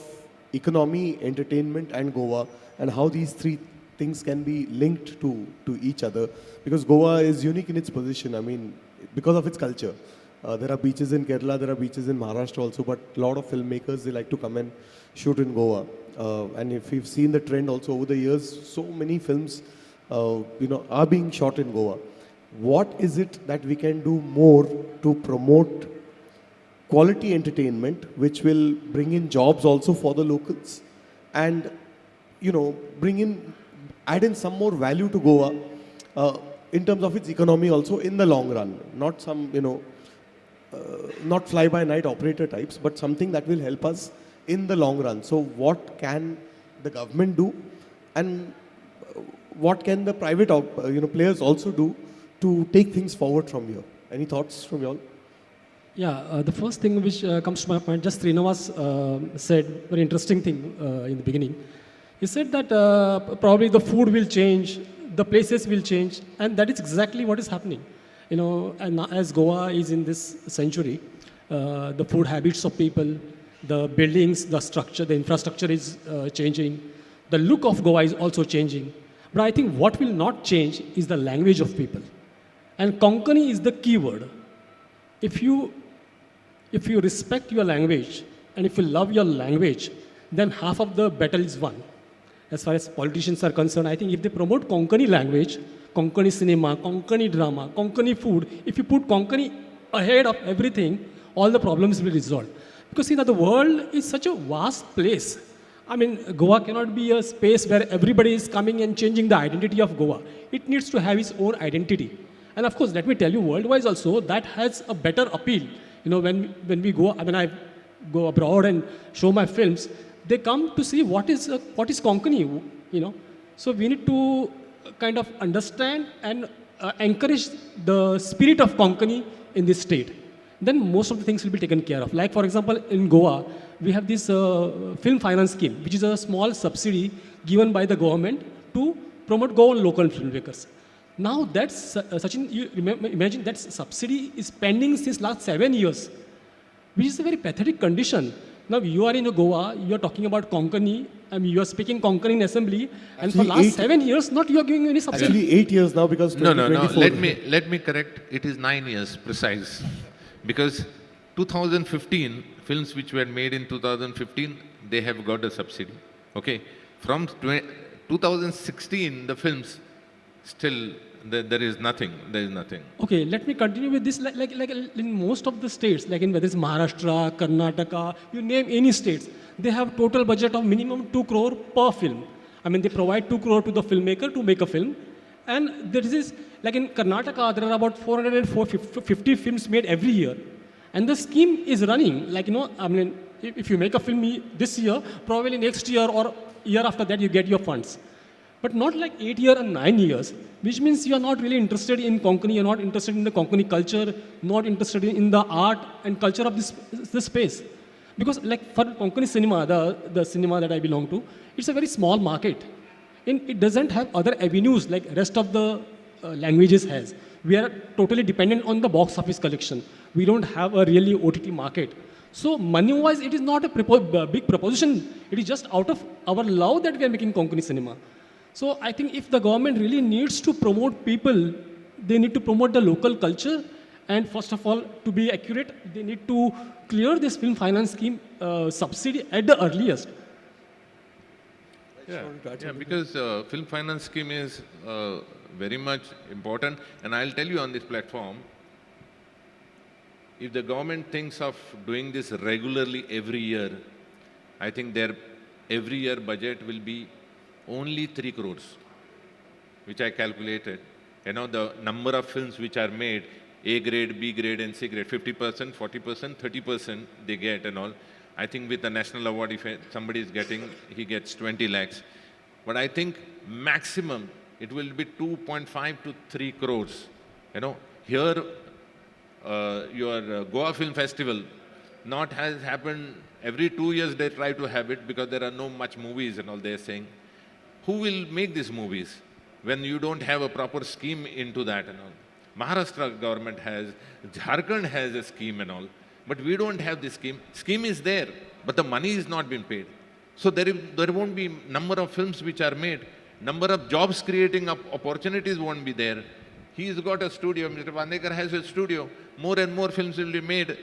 economy, entertainment and Goa, and how these three things can be linked to each other, because Goa is unique in its position, I mean, because of its culture. There are beaches in Kerala, there are beaches in Maharashtra also, but a lot of filmmakers, they like to come and shoot in Goa. And if we've seen the trend also over the years, so many films are being shot in Goa. What is it that we can do more to promote quality entertainment, which will bring in jobs also for the locals, and add in some more value to Goa in terms of its economy also in the long run, not some not fly-by-night operator types, but something that will help us in the long run. So what can the government do, and what can the private players also do to take things forward from here? Any thoughts from you all? Yeah, the first thing which comes to my mind, just Srinivas said, very interesting thing in the beginning. He said that probably the food will change, the places will change, and that is exactly what is happening. And as Goa is in this century, the food habits of people, the buildings, the structure, the infrastructure is changing. The look of Goa is also changing. But I think what will not change is the language of people. And Konkani is the key word. If you respect your language and if you love your language, then half of the battle is won. As far as politicians are concerned, I think if they promote Konkani language, Konkani cinema, Konkani drama, Konkani food, if you put Konkani ahead of everything, all the problems will resolve. Because the world is such a vast place. I mean, Goa cannot be a space where everybody is coming and changing the identity of Goa. It needs to have its own identity. And of course, let me tell you, worldwide also, that has a better appeal. When we go, I go abroad and show my films, they come to see what is Konkani, So we need to kind of understand and encourage the spirit of Konkani in this state. Then most of the things will be taken care of. Like, for example, in Goa, we have this film finance scheme, which is a small subsidy given by the government to promote Goan local filmmakers. Now that's, Sachin, you imagine that subsidy is pending since last 7 years, which is a very pathetic condition. Now you are in Goa, you are talking about Konkani, you are speaking Konkani in assembly, and for last 7 years, not you are giving any subsidy. Actually 8 years now, because No. Let me correct. It is 9 years precise, because 2015 films which were made in 2015, they have got a subsidy. Okay, from 2016 the films still there is nothing. There is nothing. Okay, let me continue with this. Like in most of the states, like in whether it's Maharashtra, Karnataka, you name any states, they have total budget of minimum 2 crore per film. I mean, they provide 2 crore to the filmmaker to make a film. And there is, like in Karnataka, there are about 400 and 450 films made every year. And the scheme is running. Like, I mean, if you make a film this year, probably next year or year after that, you get your funds. But not like 8 years and 9 years, which means you are not really interested in Konkani, you're not interested in the Konkani culture, not interested in the art and culture of this space. Because like for Konkani cinema, the cinema that I belong to, it's a very small market. And it doesn't have other avenues like rest of the languages has. We are totally dependent on the box office collection. We don't have a really OTT market. So money-wise, it is not a big proposition. It is just out of our love that we are making Konkani cinema. So I think if the government really needs to promote people, they need to promote the local culture. And first of all, to be accurate, they need to clear this film finance scheme subsidy at the earliest. Yeah, because film finance scheme is very much important. And I'll tell you on this platform, if the government thinks of doing this regularly every year, I think their every year budget will be only 3 crores, which I calculated. You know, the number of films which are made, A grade, B grade and C grade, 50%, 40%, 30% they get and all. I think with the national award, if somebody is getting, he gets 20 lakhs. But I think maximum, it will be 2.5 to 3 crores. You know, here, your Goa Film Festival not has happened every 2 years they try to have it because there are no much movies and all they're saying. Who will make these movies when you don't have a proper scheme into that and all? Maharashtra government has, Jharkhand has a scheme and all, but we don't have this scheme. Scheme is there, but the money is not been paid. So there won't be number of films which are made, number of jobs creating opportunities won't be there. He's got a studio, Mr. Pandekar has a studio, more and more films will be made.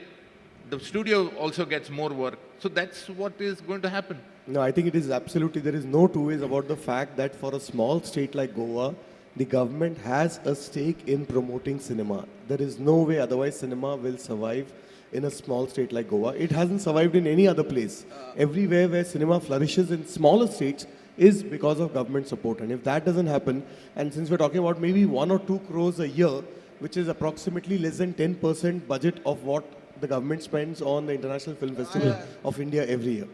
The studio also gets more work. So that's what is going to happen. No, I think it is absolutely, there is no two ways about the fact that for a small state like Goa, the government has a stake in promoting cinema. There is no way otherwise cinema will survive in a small state like Goa. It hasn't survived in any other place. Everywhere where cinema flourishes in smaller states is because of government support. And if that doesn't happen, and since we're talking about maybe 1 or 2 crores a year, which is approximately less than 10% budget of what the government spends on the International Film Festival of India every year.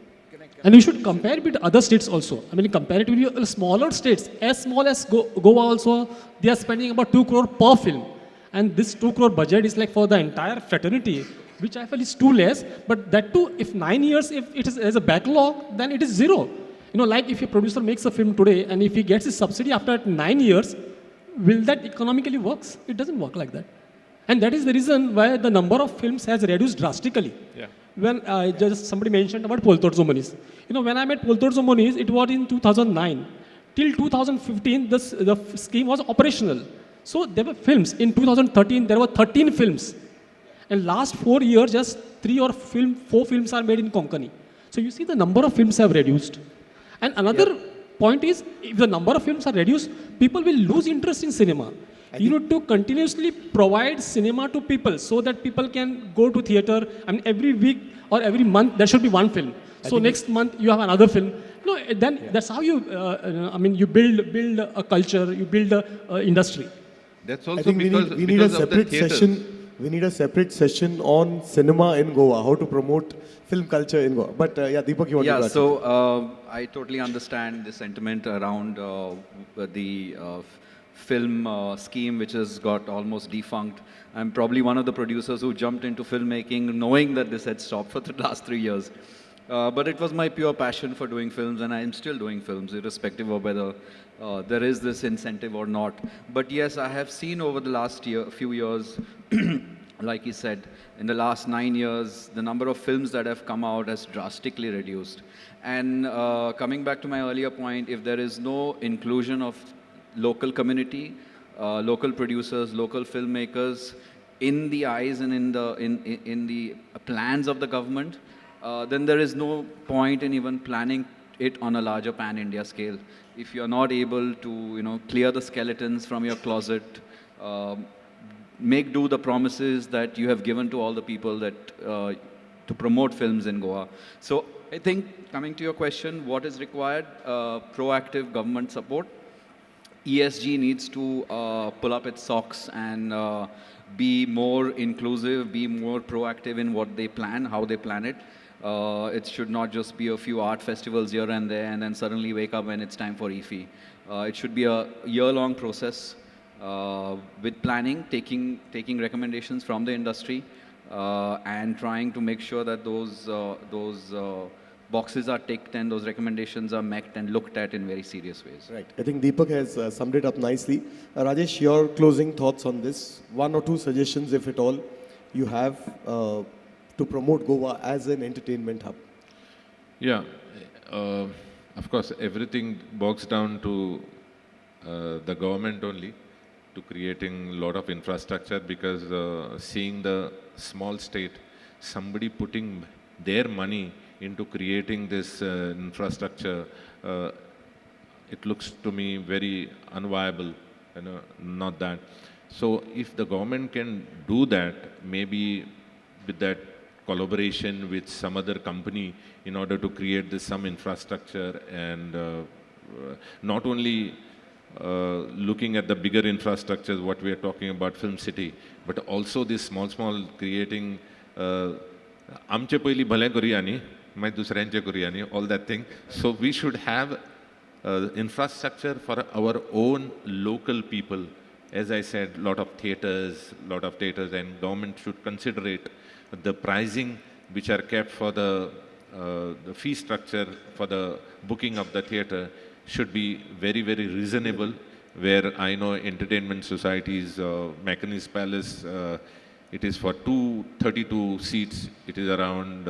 And you should compare it with other states also. I mean, comparatively, smaller states, as small as Goa also, they are spending about 2 crore per film. And this 2 crore budget is like for the entire fraternity, which I feel is too less. But that too, if 9 years, if it is as a backlog, then it is zero. You know, like if a producer makes a film today and if he gets his subsidy after 9 years, will that economically works? It doesn't work like that. And that is the reason why the number of films has reduced drastically. Yeah. When just somebody mentioned about Poltorzo Moniz. You know, when I met Poltorzo Moniz, it was in 2009. Till 2015, the scheme was operational. So there were films. In 2013, there were 13 films. And last 4 years, just 4 films are made in Konkani. So you see the number of films have reduced. And another point is, if the number of films are reduced, people will lose interest in cinema. You need to continuously provide cinema to people so that people can go to theater. I mean, every week or every month, there should be one film. So next month, you have another film. No, then that's how you, you build a culture, you build a industry. That's I also think because, we need a because of the separate theatres. session. We need a separate session on cinema in Goa, how to promote film culture in Goa. But Deepak, you want to Yeah, add something? so I totally understand the sentiment around the film scheme, which has got almost defunct. I'm probably one of the producers who jumped into filmmaking knowing that this had stopped for the last 3 years. But it was my pure passion for doing films, and I'm still doing films, irrespective of whether there is this incentive or not. But yes, I have seen over the last few years, like he said, in the last 9 years, the number of films that have come out has drastically reduced. And coming back to my earlier point, if there is no inclusion of local community, local producers, local filmmakers in the eyes and in the plans of the government, then there is no point in even planning it on a larger pan-India scale. If you're not able to, clear the skeletons from your closet, make do the promises that you have given to all the people that to promote films in Goa. So I think, coming to your question, what is required? Proactive government support. ESG needs to pull up its socks and be more inclusive, be more proactive in what they plan, how they plan it. It should not just be a few art festivals here and there and then suddenly wake up when it's time for IFI. It should be a year-long process with planning, taking recommendations from the industry and trying to make sure that those boxes are ticked and those recommendations are met and looked at in very serious ways. Right. I think Deepak has summed it up nicely. Rajesh, your closing thoughts on this? One or two suggestions, if at all, you have to promote Goa as an entertainment hub. Yeah, of course, everything boils down to the government only, to creating a lot of infrastructure, because seeing the small state, somebody putting their money into creating this infrastructure, it looks to me very unviable, not that. So if the government can do that, maybe with that collaboration with some other company in order to create this some infrastructure, and not only looking at the bigger infrastructures, what we are talking about, Film City, but also this small creating आमचे पयली भले करुया न्ही, मागीर दुसऱ्यांचे करुया न्ही, all that thing. So we should have infrastructure for our own local people. As I said, lot of theaters, and government should consider it. The pricing which are kept for the fee structure for the booking of the theater should be very, very reasonable. Where I know entertainment societies, Macanese Palace, it is for 232 seats, it is around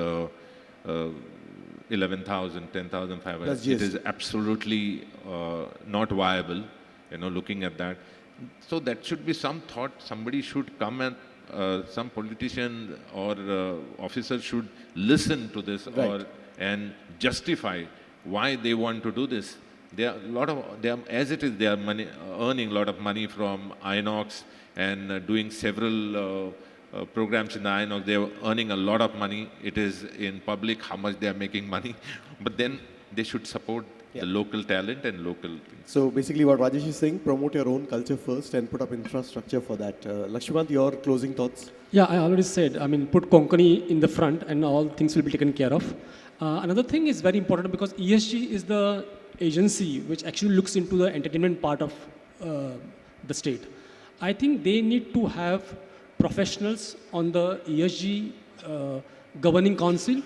11,000, 10,500. It is absolutely not viable, looking at that. So that should be some thought. Somebody should come and some politician or officer should listen to this, Right. and justify why they want to do this. They are as it is, they are earning a lot of money from Inox and doing several programs in the Inox. They are earning a lot of money. It is in public how much they are making money, but then they should support the local talent and local things. So basically what Rajesh is saying, promote your own culture first and put up infrastructure for that. Lakshmikant, your closing thoughts? Yeah, I already said, put Konkani in the front and all things will be taken care of. Another thing is very important because ESG is the agency which actually looks into the entertainment part of the state. I think they need to have professionals on the ESG governing council.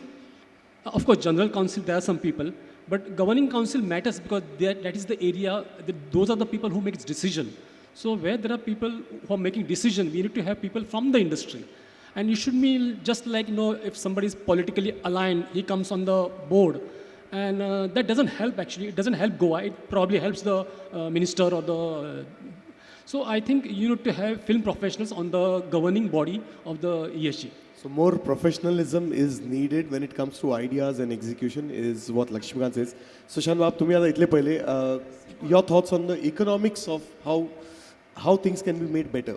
Of course, general council, there are some people, but governing council matters because that is the area, those are the people who make decision. So where there are people who are making decision, we need to have people from the industry. And you should be just like, if somebody is politically aligned, he comes on the board. And that doesn't help actually, it doesn't help Goa, it probably helps the minister or the... So I think you need to have film professionals on the governing body of the ESG. So more professionalism is needed when it comes to ideas and execution is what Lakshmikant says. So Shanbab, तुम्ही आता इतले पहिले, your thoughts on the economics of how things can be made better?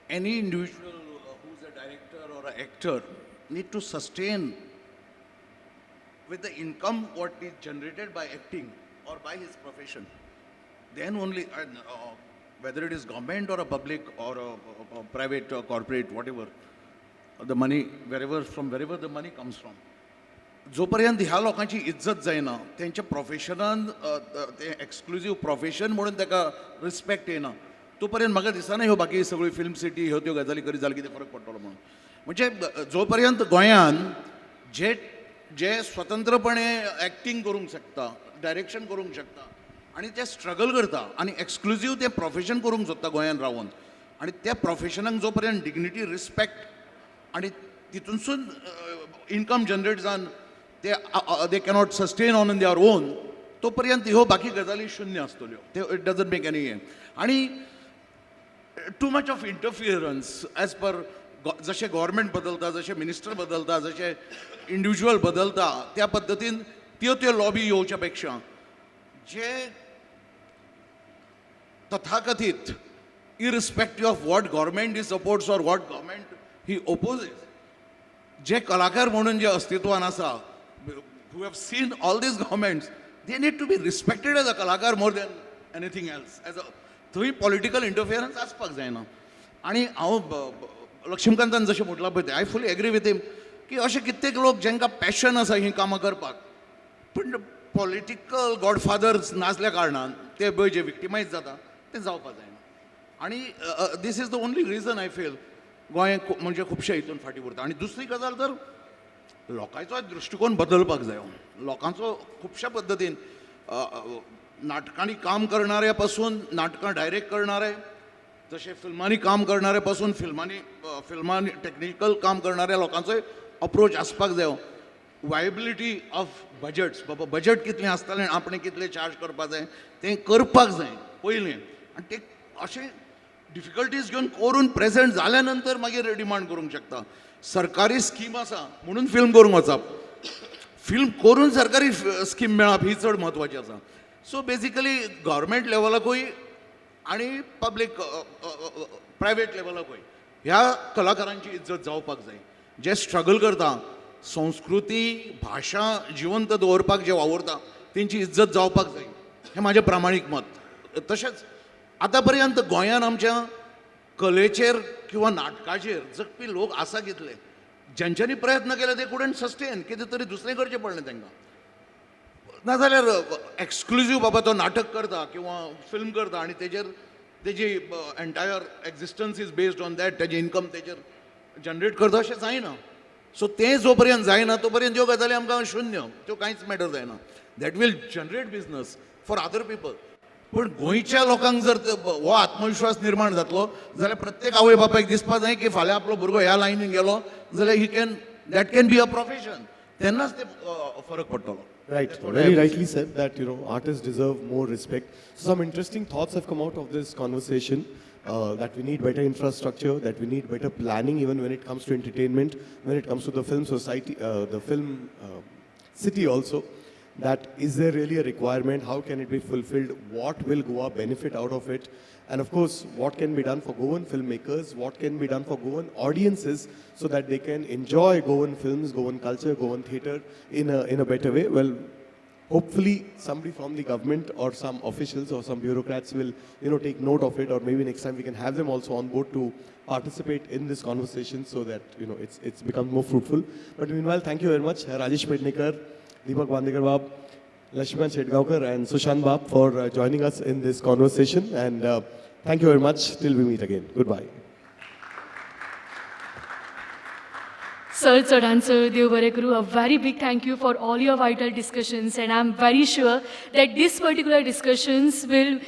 Any individual who's a director or an actor need to sustain with the income what is generated by acting or by his profession. Then only, whether it is government or a public or a private or corporate, whatever, the money, from wherever the money comes from. जोपर्यंत ह्या लोकांची इज्जत जायना, त्यांच्या प्रोफेशनान ते exclusive profession म्हणून ताका respect येना, तोपर्यंत म्हाका दिसना ह्यो बाकी सगळ्यो फिल्म सिटी ह्यो त्यो गजाली करीत जाल्यार कितें फरक पडटलो म्हणून. म्हणजे जोपर्यंत गोंयान जे स्वतंत्रपणे एक्टिंग करूंक शकता, डायरेक्शन करूंक शकता आणि ते स्ट्रगल करता आणि एक्सक्लुझिव्ह ते प्रोफेशन करूंक सोदता गोंयान रावून, आणि त्या प्रोफेशनाक जोपर्यंत डिग्निटी, रिस्पेक्ट आणि तितूनसून इनकम जनरेट जावन they cannot sustain on their own, तोपर्यंत ह्यो बाकी गजाली शून्य आसतल्यो. It doesn't make any sense. आणि too much of interference as per जशे गव्हर्मेंट बदलता, जशे मिनिस्टर बदलता, जशे इंडिव्हिज्युअल बदलता, त्या पद्दतीन त्यो लॉबी येवच्या पेक्षा जे तथाकथित irrespective of what government he supports or what government he opposes, जे कलाकार म्हणून जे अस्तित्वान आसा, who have seen all these governments, they need to be respected as a kalakar more than anything else. As a थंय political इंटरफियरन्स आसपाक जायना. आणि हांव लक्ष्मीकांतान जशें म्हटलां पळय, आय फुली एग्री विथ हिम की अशे कित्येक लोक जांकां पॅशन आसा ही कामां करपाक, पूण पॉलिटिकल गॉडफादर्स नासल्या कारणान ते पळय जे विक्टिमायज जाता ते जावपाक जायना. आणि this is the only region I feel Goa म्हणजे खुबशे हितून फाटीं उरता. आणि दुसरी गजाल तर लोकांचो दृश्टिकोन बदलपाक जाय. लोकांचो खुबश्या पद्दतीन नाटकांनी काम करणाऱ्या पासून नाटकां डायरेक्ट करणारे, जशे फिल्मांनी काम करणारे पासून फिल्मांनी टेक्निकल काम करणाऱ्या लोकांचोय अप्रोच आसपाक जाय. Viability of budgets, Baba budget कितलें आसतलें आनी आपणें कितलें चार्ज करपाक जाय तें करपाक जाय पयलीं, आनी ते अशें डिफिकल्टीज घेवन करून प्रेझेंट जाल्या नंतर मागीर डिमांड करूंक शकता. सरकारी स्कीम आसा म्हणून फिल्म करूंक वचप, फिल्म करून सरकारी स्कीम मेळप ही चड म्हत्वाची आसा. सो बेजिकली गव्हर्मेंट लेवलाकूय आनी पब्लीक प्रायवेट लेवलाकूय ह्या कलाकारांची इज्जत जावपाक जाय. जे स्ट्रगल करता, संस्कृती भाशा जिवंत दवरपाक जे वावुरता तेंची इज्जत जावपाक जाय, हें म्हाजें प्रामाणीक मत. तशेंच आतां पर्यंत गोंयांत आमच्या कलेचेर किंवा नाटकाचेर जगपी लोक आसा कितले, ज्यांच्यांनी प्रयत्न केले ते कुडंट सस्टेन, कितें तरी दुसरें करचें पडलें तांकां. नाजाल्यार एक्सक्लुजीव बाबा तो नाटक करता किंवा फिल्म करता आनी तेजी entire existence is based on that, तेजें इनकम तेजेर जनरेट करता अशें जायना. सो तें जो पर्यंत जायना तो पर्यंत ह्यो गजाली आमकां शुन्य, त्यो कांयच मॅटर जायना. That will generate business for other people. पूण गोंयच्या लोकांक जर हो आत्मविश्वास निर्माण जातलो जाल्यार प्रत्येक आवय बापायक दिसपा जाय की फाल्यां आपलो भुरगो ह्या लायनीन गेलो जाल्यार that can be a profession, तेन्नाच ते फरक पडटलो. Right, very rightly said that, artists deserve more respect. Some interesting thoughts have come out of this conversation, that we need better infrastructure, that we need better planning even when it comes to entertainment, when it comes to the film society, the film city also. That is there really a requirement? How can it be fulfilled? What will Goa benefit out of it? And of course, what can be done for Goan filmmakers? What can be done for Goan audiences so that they can enjoy Goan films, Goan culture, Goan theatre in a better way? Well, hopefully somebody from the government or some officials or some bureaucrats will, take note of it, or maybe next time we can have them also on board to participate in this conversation so that, it's become more fruitful. But meanwhile, thank you very much, Rajesh Pednekar, Deepak Bandekar Bab, Lakshman Shedgaonkar and Sushant Bab for joining us in this conversation, and thank you very much till we meet again. Goodbye. Sir, चडान चड देव बरें करूं. A very big thank you for all your vital discussions, and I'm very sure that this particular discussions will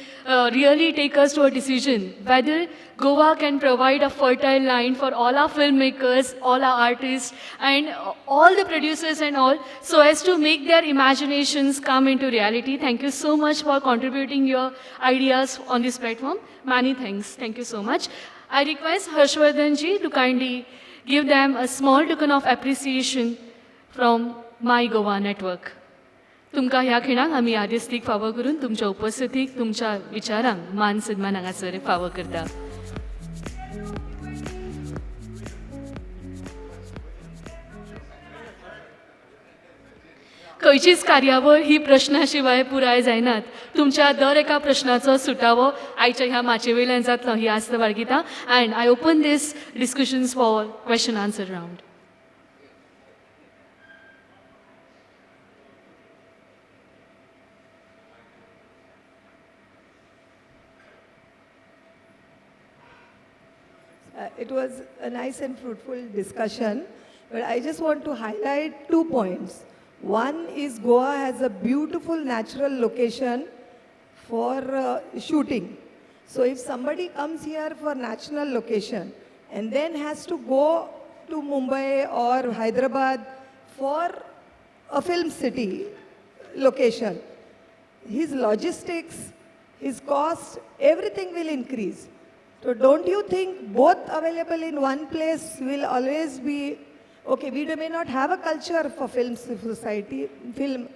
really take us to a decision whether Goa can provide a fertile land for all our filmmakers, all our artists, and all the producers and all, so as to make their imaginations come into reality. Thank you so much for contributing your ideas on this platform. Many thanks. Thank you so much. I request Harshvardhan ji to kindly give them a small token of appreciation from My Goa Network. तुमकां ह्या खिणाक आमी आदेस्तीक फावो करून तुमच्या उपस्थितीक, तुमच्या विचारांक मान सन्मान हांगासर फावो करता. खंयचीच कार्यावळ ही प्रश्ना शिवाय पुराय जायनात. तुमच्या दर एका प्रश्नाचो सुटावो आयच्या ह्या माचे वयल्यान जातलो ही आस्त बाळगिता. And I open these discussions for question answer round. It was a nice and fruitful discussion, but I just want to highlight 2 points. One is Goa has a beautiful natural location for shooting. So if somebody comes here for natural location and then has to go to Mumbai or Hyderabad for a film city location, his logistics, his cost, everything will increase. So don't you think both available in one place will always be okay? We may not have a culture for film society, film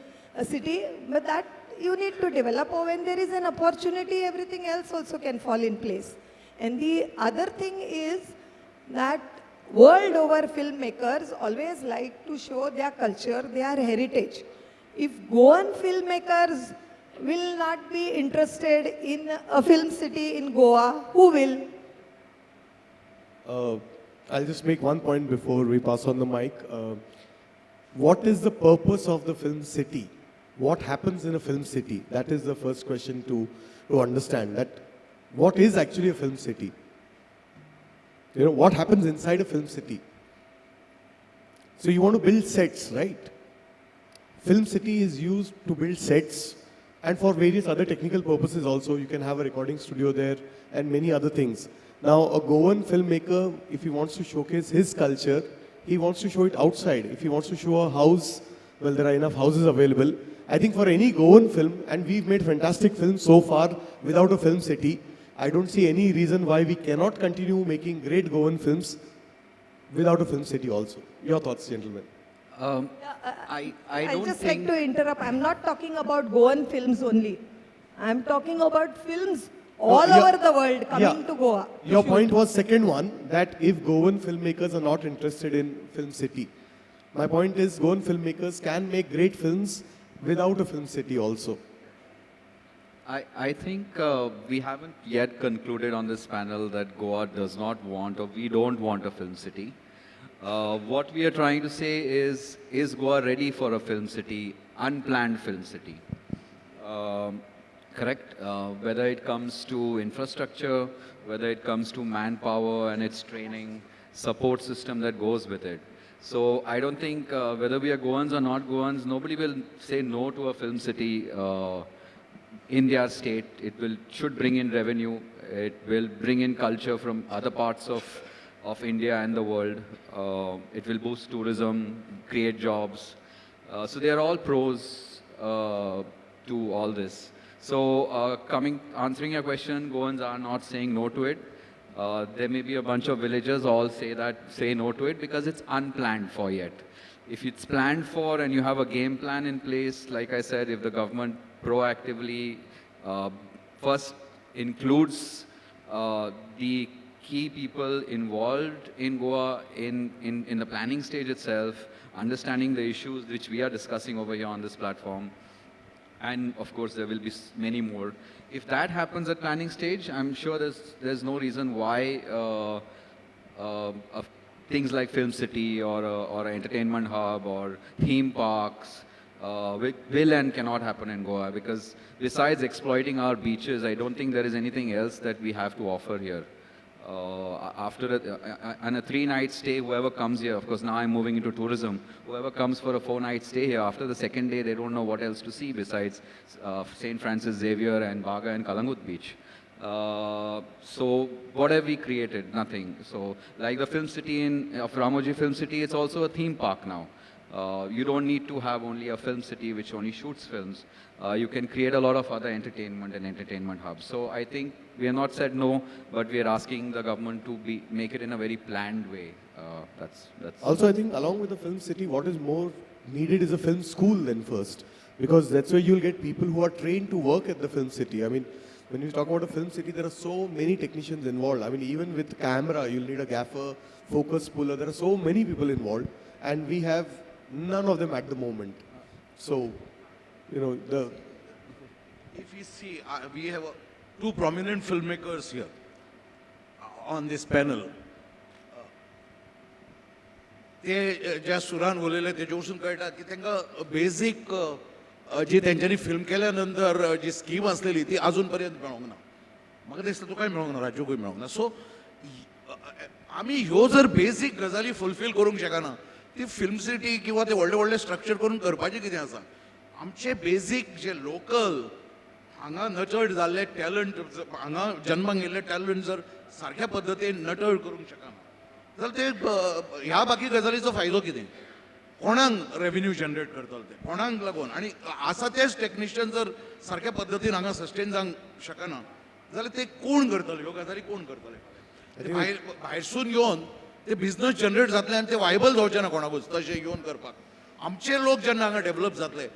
city, but that you need to develop. Or when there is an opportunity, everything else also can fall in place. And the other thing is that world over filmmakers always like to show their culture, their heritage. If Goan filmmakers will not be interested in a film city in Goa, who will? I'll just make one point before we pass on the mic. What is the purpose of the film city? What happens in a film city? That is the first question to understand. That what is actually a film city? What happens inside a film city? So you want to build sets, right? Film City is used to build sets and for various other technical purposes also. You can have a recording studio there and many other things. Now, a Goan filmmaker, if he wants to showcase his culture, he wants to show it outside. If he wants to show a house, well, there are enough houses available. I think for any Goan film, and we've made fantastic films so far without a film city, I don't see any reason why we cannot continue making great Goan films without a film city also. Your thoughts, gentlemen? I I'd don't just think... like to interrupt. I'm not talking about Goan films only. I'm talking about films all No, over the world coming to Goa. Your point was second one, that if Goan filmmakers are not interested in film city. My point is Goan filmmakers can make great films without a film city also. I think we haven't yet concluded on this panel that Goa does not want or we don't want a film city. What we are trying to say is Goa ready for a film city, unplanned film city? Correct? Whether it comes to infrastructure, whether it comes to manpower and its training, support system that goes with it. So I don't think whether we are Goans or not Goans, nobody will say no to a film city in their state. It should bring in revenue. It will bring in culture from other parts of India and the world. It will boost tourism, create jobs. So they are all pros to all this. So answering your question, Goans are not saying no to it. There may be a bunch of villagers all say no to it because it's unplanned for yet. If it's planned for and you have a game plan in place, like I said, if the government proactively first includes the key people involved in Goa in the planning stage itself, understanding the issues which we are discussing over here on this platform, and of course there will be many more. If that happens at planning stage, I'm sure there's no reason why things like Film City or an entertainment hub or theme parks will and cannot happen in Goa, because besides exploiting our beaches, I don't think there is anything else that we have to offer here. After a 3-night stay, whoever comes here, of course now I'm moving into tourism, whoever comes for a 4-night stay here, after the second day they don't know what else to see besides St. Francis Xavier and Baga and Kalangut Beach. So what have we created? Nothing. So like the film city of Ramoji Film City, it's also a theme park now. You don't need to have only a film city which only shoots films. You can create a lot of other entertainment and entertainment hubs. So I think we have not said no, but we are asking the government to make it in a very planned way. That's Also, I think along with the film city, what is more needed is a film school then first, because that's where you'll get people who are trained to work at the film city. I mean, when you talk about a film city, there are so many technicians involved. I mean, even with camera, you'll need a gaffer, focus puller. There are so many people involved, and we have none of them at the moment. So, If we see, we have two prominent filmmakers here on this panel. ते ज्या सुरान उलयले तेजे वरसून कळटा की तांकां basic जी तेंच्यांनी film केल्यानंतर जी स्कीम आसलेली ती अजून पर्यंत मेळोंक ना. म्हाका दिसता तुकाय मेळोंक ना, राज्योकूय मेळोंक ना. सो आमी ह्यो जर बेजीक गजाली फुलफील करूंक शकना, ती फिल्म सिटी किंवा ते व्हडले व्हडले स्ट्रक्चर करून करपाचें कितें आसा? आमचे बेजीक जे लोकल हांगा नटड जाल्ले टॅलंट, हांगा जन्माक येयल्ले टॅलंट जर सारक्या पद्दतीन नटड करूंक शकना, जाल्यार ते ह्या बाकी गजालीचो फायदो कितें? कोणाक रेव्हेन्यू जनरेट करतले ते? कोणाक लागून? आनी आसा तेच टेक्निशियन जर सारक्या पद्दतीन हांगा सस्टेन जावंक शकना, जाल्यार ते कोण करतले? ह्यो गजाली कोण करतले? ते भायरसून येवन ते बिझनस जनरेट जातले आनी ते वायबल जावचे ना कोणाकूच तशें येवन करपाक. आमचे लोक जेन्ना हांगा डेव्हलप जातले,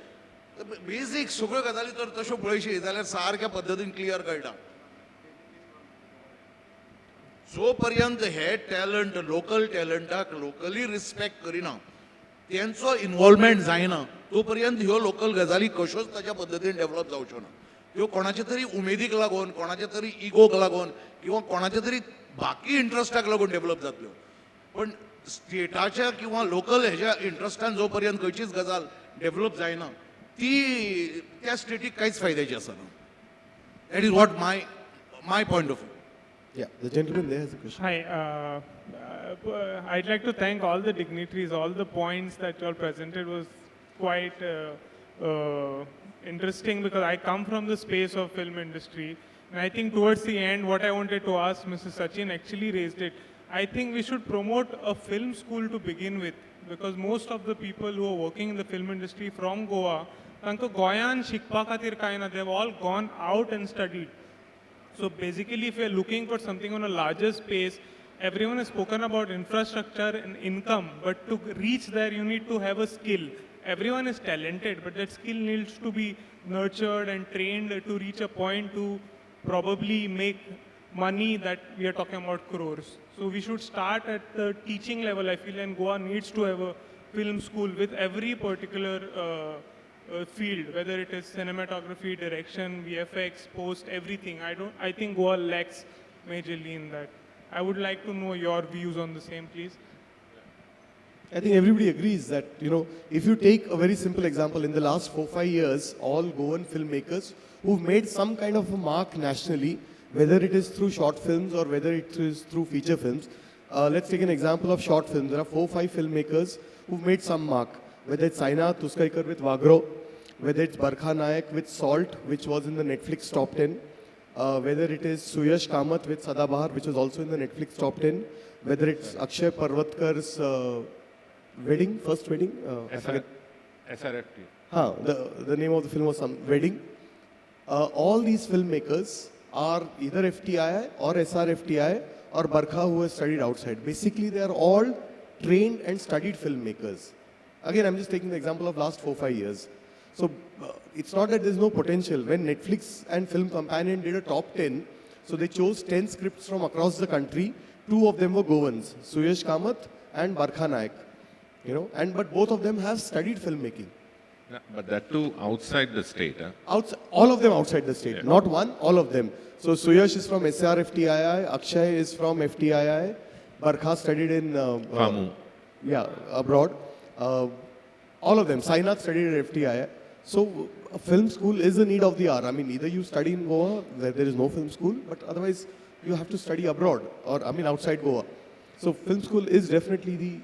बेजीक सगळ्यो गजाली तर तश्यो पळयशी जाल्यार सारक्या पद्दतीन क्लियर कळटा. जो पर्यंत हे टॅलंट, लोकल टॅलंटाक लोकली रिस्पेक्ट करिना, तेंचो इन्वॉल्वमेंट जायना, तो पर्यंत ह्यो लोकल गजाली कश्योच ताच्या पद्दतीन डेव्हलप जावच्यो ना. ह्यो कोणाचे तरी उमेदीक लागून, कोणाच्या तरी इगोक लागून किंवा कोणाच्या तरी बाकी इंट्रस्टाक लागून डेव्हलप जातल्यो. पण स्टेटाच्या किंवा लोकल हेज्या इंट्रस्टान जो पर्यंत खंयचीच गजाल डेव्हलप जायना, ती त्या स्टेटीक कांयच फायद्याची आसना. That is what my point of view. Yeah, the gentleman there has a question. Hi, I'd like to thank all the dignitaries. All the points that you all presented was quite interesting because I come from the space of film industry. And I think towards the end, what I wanted to ask Mr. Sachin actually raised it. I think we should promote a film school to begin with because most of the people who are working in the film industry from Goa, तांकां गोंयान शिकपा खातीर कांय ना, they've all gone out and studied. So basically, if you're looking for something on a larger space, everyone has spoken about infrastructure and income, but to reach there, you need to have a skill. Everyone is talented, but that skill needs to be nurtured and trained to reach a point to probably make money that we are talking about crores. So we should start at the teaching level, I feel, and Goa needs to have a film school with every particular field, whether it is cinematography, direction, VFX, post, everything. I think Goa lacks majorly in that. I would like to know your views on the same, please. I think everybody agrees that, if you take a very simple example, in the last 4-5 years, all Goan filmmakers who've made some kind of a mark nationally, whether it is through short films or whether it is through feature films. Let's take an example of short films. There are 4-5 filmmakers who've made some mark, whether it's Saina Tuskaikar with Vagro, whether it's Barkha Nayak with Salt, which was in the Netflix top 10, whether it is Suyash Kamath with Sadabahar, which was also in the Netflix top 10, whether it's Akshay Parvatkar's first wedding. SRFT. The name of the film was some wedding. All these filmmakers are either FTI or SRFTI or Barkha who has studied outside. Basically, they are all trained and studied filmmakers. Again, I'm just taking the example of last 4-5 years. So it's not that there's no potential. When Netflix and Film Companion did a top 10, so they chose 10 scripts from across the country. 2 of them were Goans, Suyash Kamath and Barkha Nayak. But both of them have studied filmmaking. Yeah, but that too outside the state. All of them outside the state, not one, all of them. So Suyash is from SRFTII, Akshay is from FTII, Barkha studied in Famu. Abroad. All of them. Sainath studied at FTII. So a film school is a need of the hour. I mean, either you study in Goa where there is no film school, but otherwise you have to study abroad or outside Goa. So film school is definitely the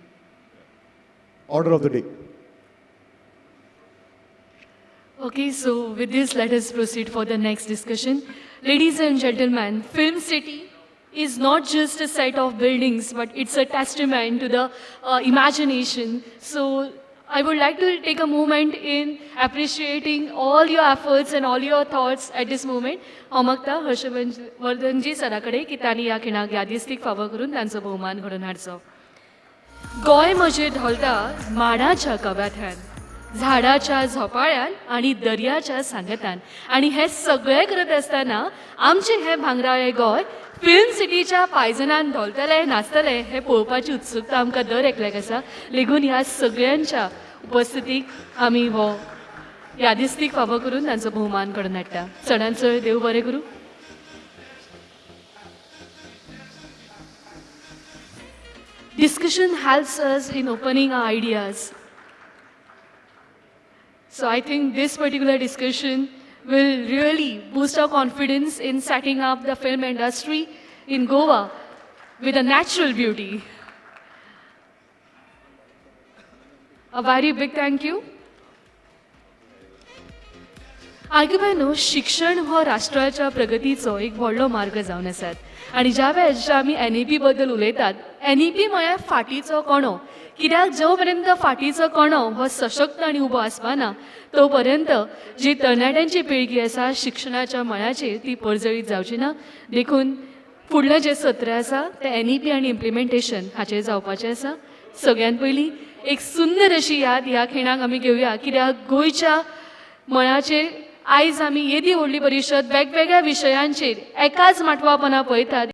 order of the day. Okay, so with this, let us proceed for the next discussion. Ladies and gentlemen, Film City is not just a set of buildings, but it's a testament to the imagination. So I would like to take a moment in appreciating all your efforts and all your thoughts at this moment. हांव मागता हर्षवर्धनजी सराकडे की तांणी ह्या खिणाक यादिस्तीक फावो करून तांचो भोवमान घडोवन हाडचो. गोंय म्हजें ढोलता माडाच्या कव्याथ्यान, झाडाच्या झोपाळ्यान आनी दर्याच्या सांगतान. आनी हे सगळें करत आसतना आमचें हें भांगराळें गोंय फिल्म सिटीच्या पायजणान ढोलतले नाचतले हे पळोवपाची उत्सुकता आमकां दर एकल्याक आसा. लेगून ह्या सगळ्यांच्या उपस्थितीक आमी हो यादिस्तीक फावो करून तांचो भोवमान घडोवन हाडटा. चडांत चड देव बरें करूं. Discussion helps us in opening our ideas. So I think this particular discussion will really boost our confidence in setting up the film industry in Goa with a natural beauty. A very big thank you. आयकुबानो, शिक्षण हो राष्ट्राच्या प्रगतीचो एक व्हडलो मार्ग जावन आसात. आनी ज्या वेळार आमी NEP बद्दल उलयतात, NEP म्हळ्यार फाटीचो कणो. कित्याक जो पर्यंत फाटीचो कणो हो सशक्त आनी उबो आसपाना तो पर्यंत जी तरणाट्यांची पिळगी आसा शिक्षणाच्या मळाचेर ती परजळीत जावची ना. देखून फुडलें जें सत्र आसा तें NEP आनी इम्प्लिमेंटेशन हाचेर जावपाचें आसा. सगळ्यांत पयलीं एक सुंदर अशी याद ह्या खिणाक आमी घेवया, कित्याक गोंयच्या मळाचेर आयज आमी येदी व्हडली परिशद वेगवेगळ्या विशयांचेर एकाच माटवापणा पळयतात.